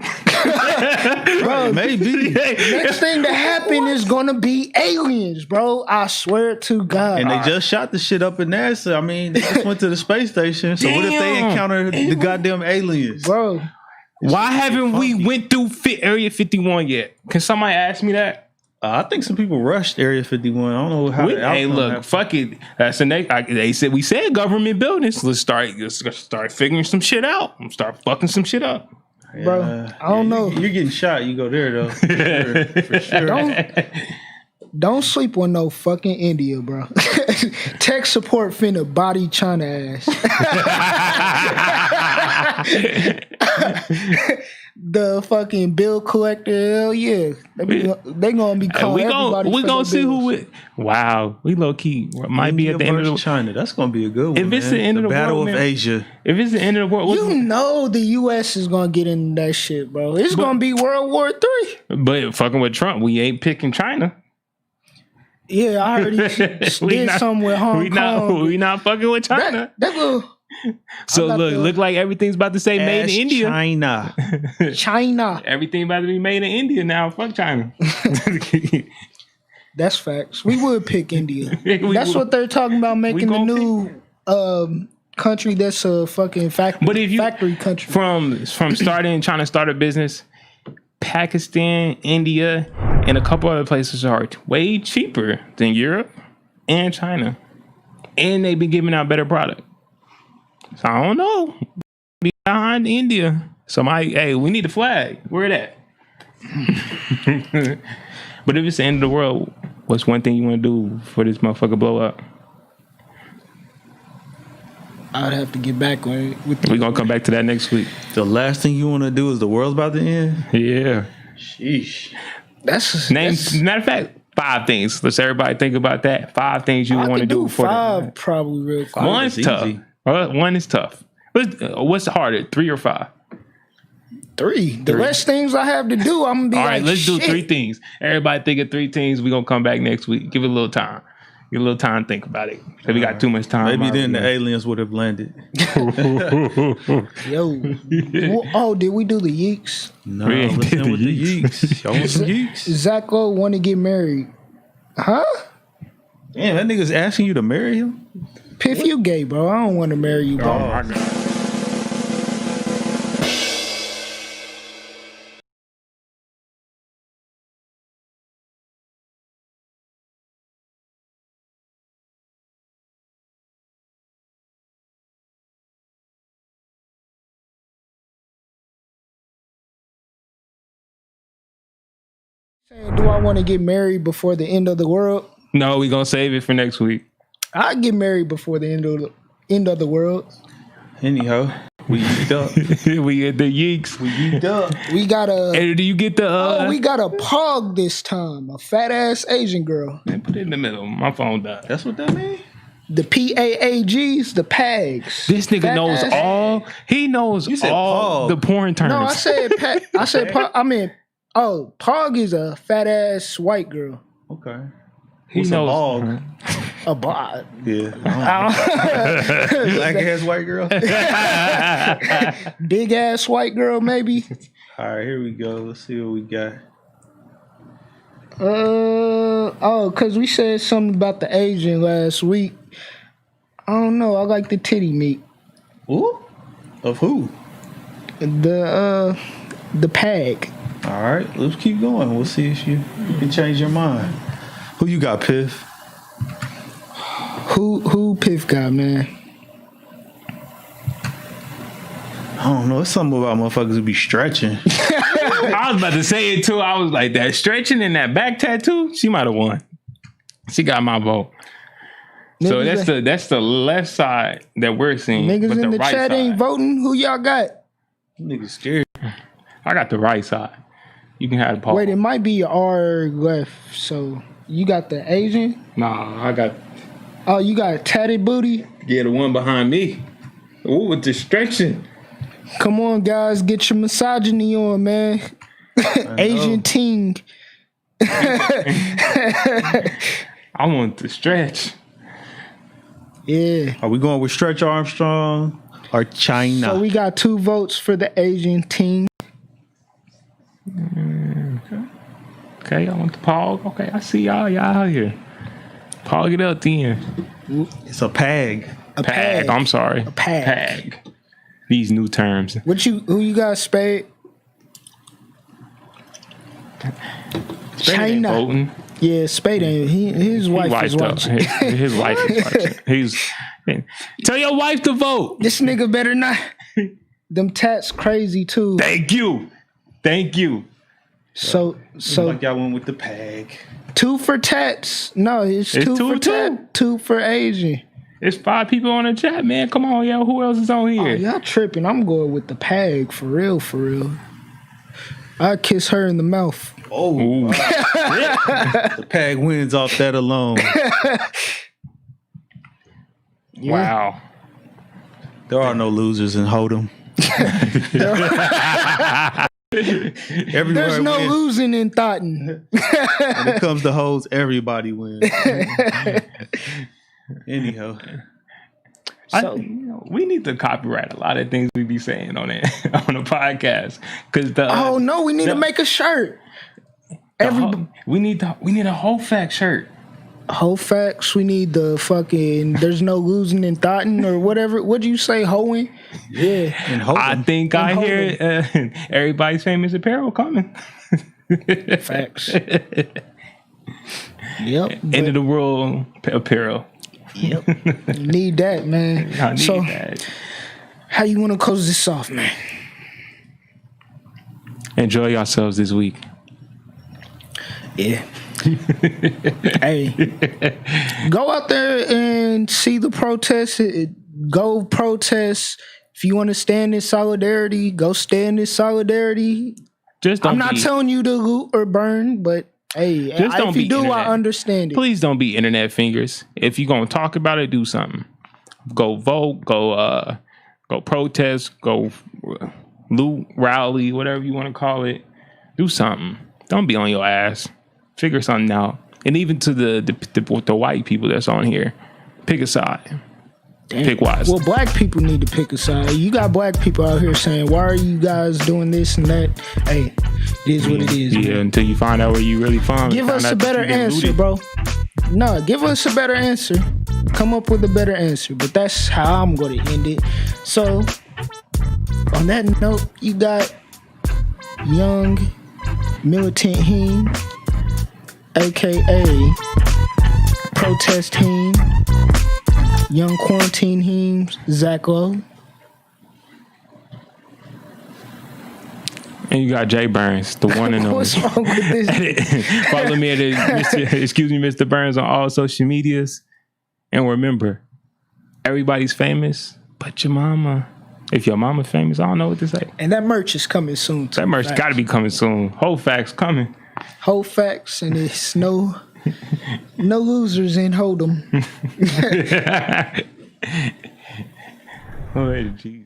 Bro, maybe. next thing to happen is gonna be aliens, bro. I swear to God. And they just shot the shit up in NASA. I mean, they just went to the space station. So what if they encounter the goddamn aliens? Bro. Why haven't we went through Area 51 yet? Can somebody ask me that? I think some people rushed Area 51. I don't know how. Hey, look, happened. Fuck it. That's the next. We said government buildings. Let's start figuring some shit out. Start fucking some shit up, bro. I don't know. You're getting shot. You go there though. For sure. Don't sleep on no fucking India, bro. Tech support finna body China ass. The fucking bill collector, hell yeah. They gonna be calling everybody. We gonna see who. Wow, we low key might be at the end of the China. That's gonna be a good one. If it's the end of the Battle world, of Asia. If it's the end of the world, you know the U.S. is gonna get into that shit, bro. It's gonna be World War III. But fucking with Trump, we ain't picking China. Yeah, I heard he did something with Hong Kong. We not fucking with China. That go. So look like everything's about to say made in India. China. Everything about to be made in India now. Fuck China. That's facts. We would pick India. That's what they're talking about, making the new country that's a fucking factory country. From trying to start a business, Pakistan, India, and a couple other places are way cheaper than Europe and China. And they've been giving out better product. So I don't know. Be behind India. Hey, we need a flag. Where it at? But if it's the end of the world, what's one thing you want to do for this motherfucker blow up? I'd have to get back on it. We're going to come back to that next week. The last thing you want to do is the world's about to end? Yeah. Sheesh. Matter of fact, 5 things. Let's everybody think about that. 5 things you want to do before 5 probably real quick. One's tough. One is tough. What's harder, 3 or 5? 3. The less things I have to do, I'm gonna be all right, let's do 3 shit. things. Everybody think of 3 things. We're gonna come back next week. Give it a little time. Give it a little time to think about it. We got too much time. Maybe then the aliens would have landed. Yo. Oh, did we do the yeeks? No, listen with the yeeks. Y'all want some yeeks? Zacko want to get married. Huh? Damn, that nigga's asking you to marry him? Piff, you gay, bro. I don't want to marry you, bro. Oh my God. Do I want to get married before the end of the world? No, we gonna save it for next week. I get married before the end of the world. Anyhow, we yeeked up. We get the yeeks. We yeeked up. We got a. Hey, do you get the? we got a pog this time. A fat ass Asian girl. Man, put it in the middle. My phone died. That's what that means. The PAAGs, the PAGs. This nigga knows all. He knows all the porn terms. No, I said I said pog. I mean, pog is a fat ass white girl. Okay. He knows a bot. Yeah. Black ass white girl. Big ass white girl, maybe. All right, here we go. Let's see what we got. Because we said something about the Asian last week. I don't know. I like the titty meat. Ooh? Of who? The PAG. All right, let's keep going. We'll see if you can change your mind. Who you got, Piff? Who Piff got, man? I don't know. It's something about motherfuckers who be stretching. I was about to say it too. I was like, that stretching and that back tattoo, she might have won. She got my vote. So that's the left side that we're seeing. Niggas but in the right chat side, ain't voting. Who y'all got? Niggas scared. I got the right side. You can have Paul. Wait, it might be R left. So you got the Asian? Nah, I got. Oh, you got tatted booty? Yeah, the one behind me. Ooh, with the stretching. Come on, guys, get your misogyny on, man. Asian ting. I want to stretch. Yeah. Are we going with Stretch Armstrong or China? So we got 2 votes for the Asian team. Okay, I want the Paul. Okay, I see y'all out here. Paul, get up then. It's a pag. Pag. I'm sorry. A pag. These new terms. Who you got, Spade? China. Voting. Yeah, Spade ain't. His wife is watching. His wife is watching. Tell your wife to vote. This nigga better not. Them tats crazy too. Thank you. So like y'all went with the pag. 2 for tats. No, it's 2 for tat. 2 for Asian. It's 5 people on the chat, man. Come on, yo. Who else is on here? Oh, y'all tripping. I'm going with the pag for real. I kiss her in the mouth. Oh, the pag wins off that alone. Wow. There are no losers in Hold'em. There's no losing in Thoughton. When it comes to hoes, everybody wins. Anyhow. We need to copyright a lot of things we be saying on it on the podcast. We need to make a shirt. We need a whole fact shirt. Whole facts. We need the fucking. There's no losing in Thoughton or whatever. What'd you say, hoeing? Yeah, and I think I hear everybody's famous apparel coming. Facts. Yep. End of the world apparel. Yep. Need that, man. I need that. How you want to close this off, man? Enjoy yourselves this week. Yeah. Hey, go out there and see the protest. Go protest. If you want to stand in solidarity, go stand in solidarity. I'm not telling you to loot or burn, but hey, if you do, I understand it. Please don't be internet fingers. If you're gonna talk about it, do something. Go vote. Go protest. Go loot, rally, whatever you want to call it. Do something. Don't be on your ass. Figure something out. And even to the white people that's on here, pick a side. Damn. Pick wise. Well, black people need to pick a side. You got black people out here saying, why are you guys doing this and that? Hey, it is what it is. Yeah, man. Until you find out where you really from. Give us a better answer, bro. No, give us a better answer. Come up with a better answer. But that's how I'm going to end it. So, on that note, you got young militant heen, a.k.a. protest heen, young quarantine heen, Zach Lowe. And you got Jay Burnz, the one and only. What's wrong with this? Follow me at excuse me, Mr. Burnz on all social medias. And remember, everybody's famous, but your mama. If your mama famous, I don't know what to say. And that merch is coming soon. That merch got to be coming soon. Whole facts coming. Whole facts, and it's no losers in Hold'em. Oh, jeez.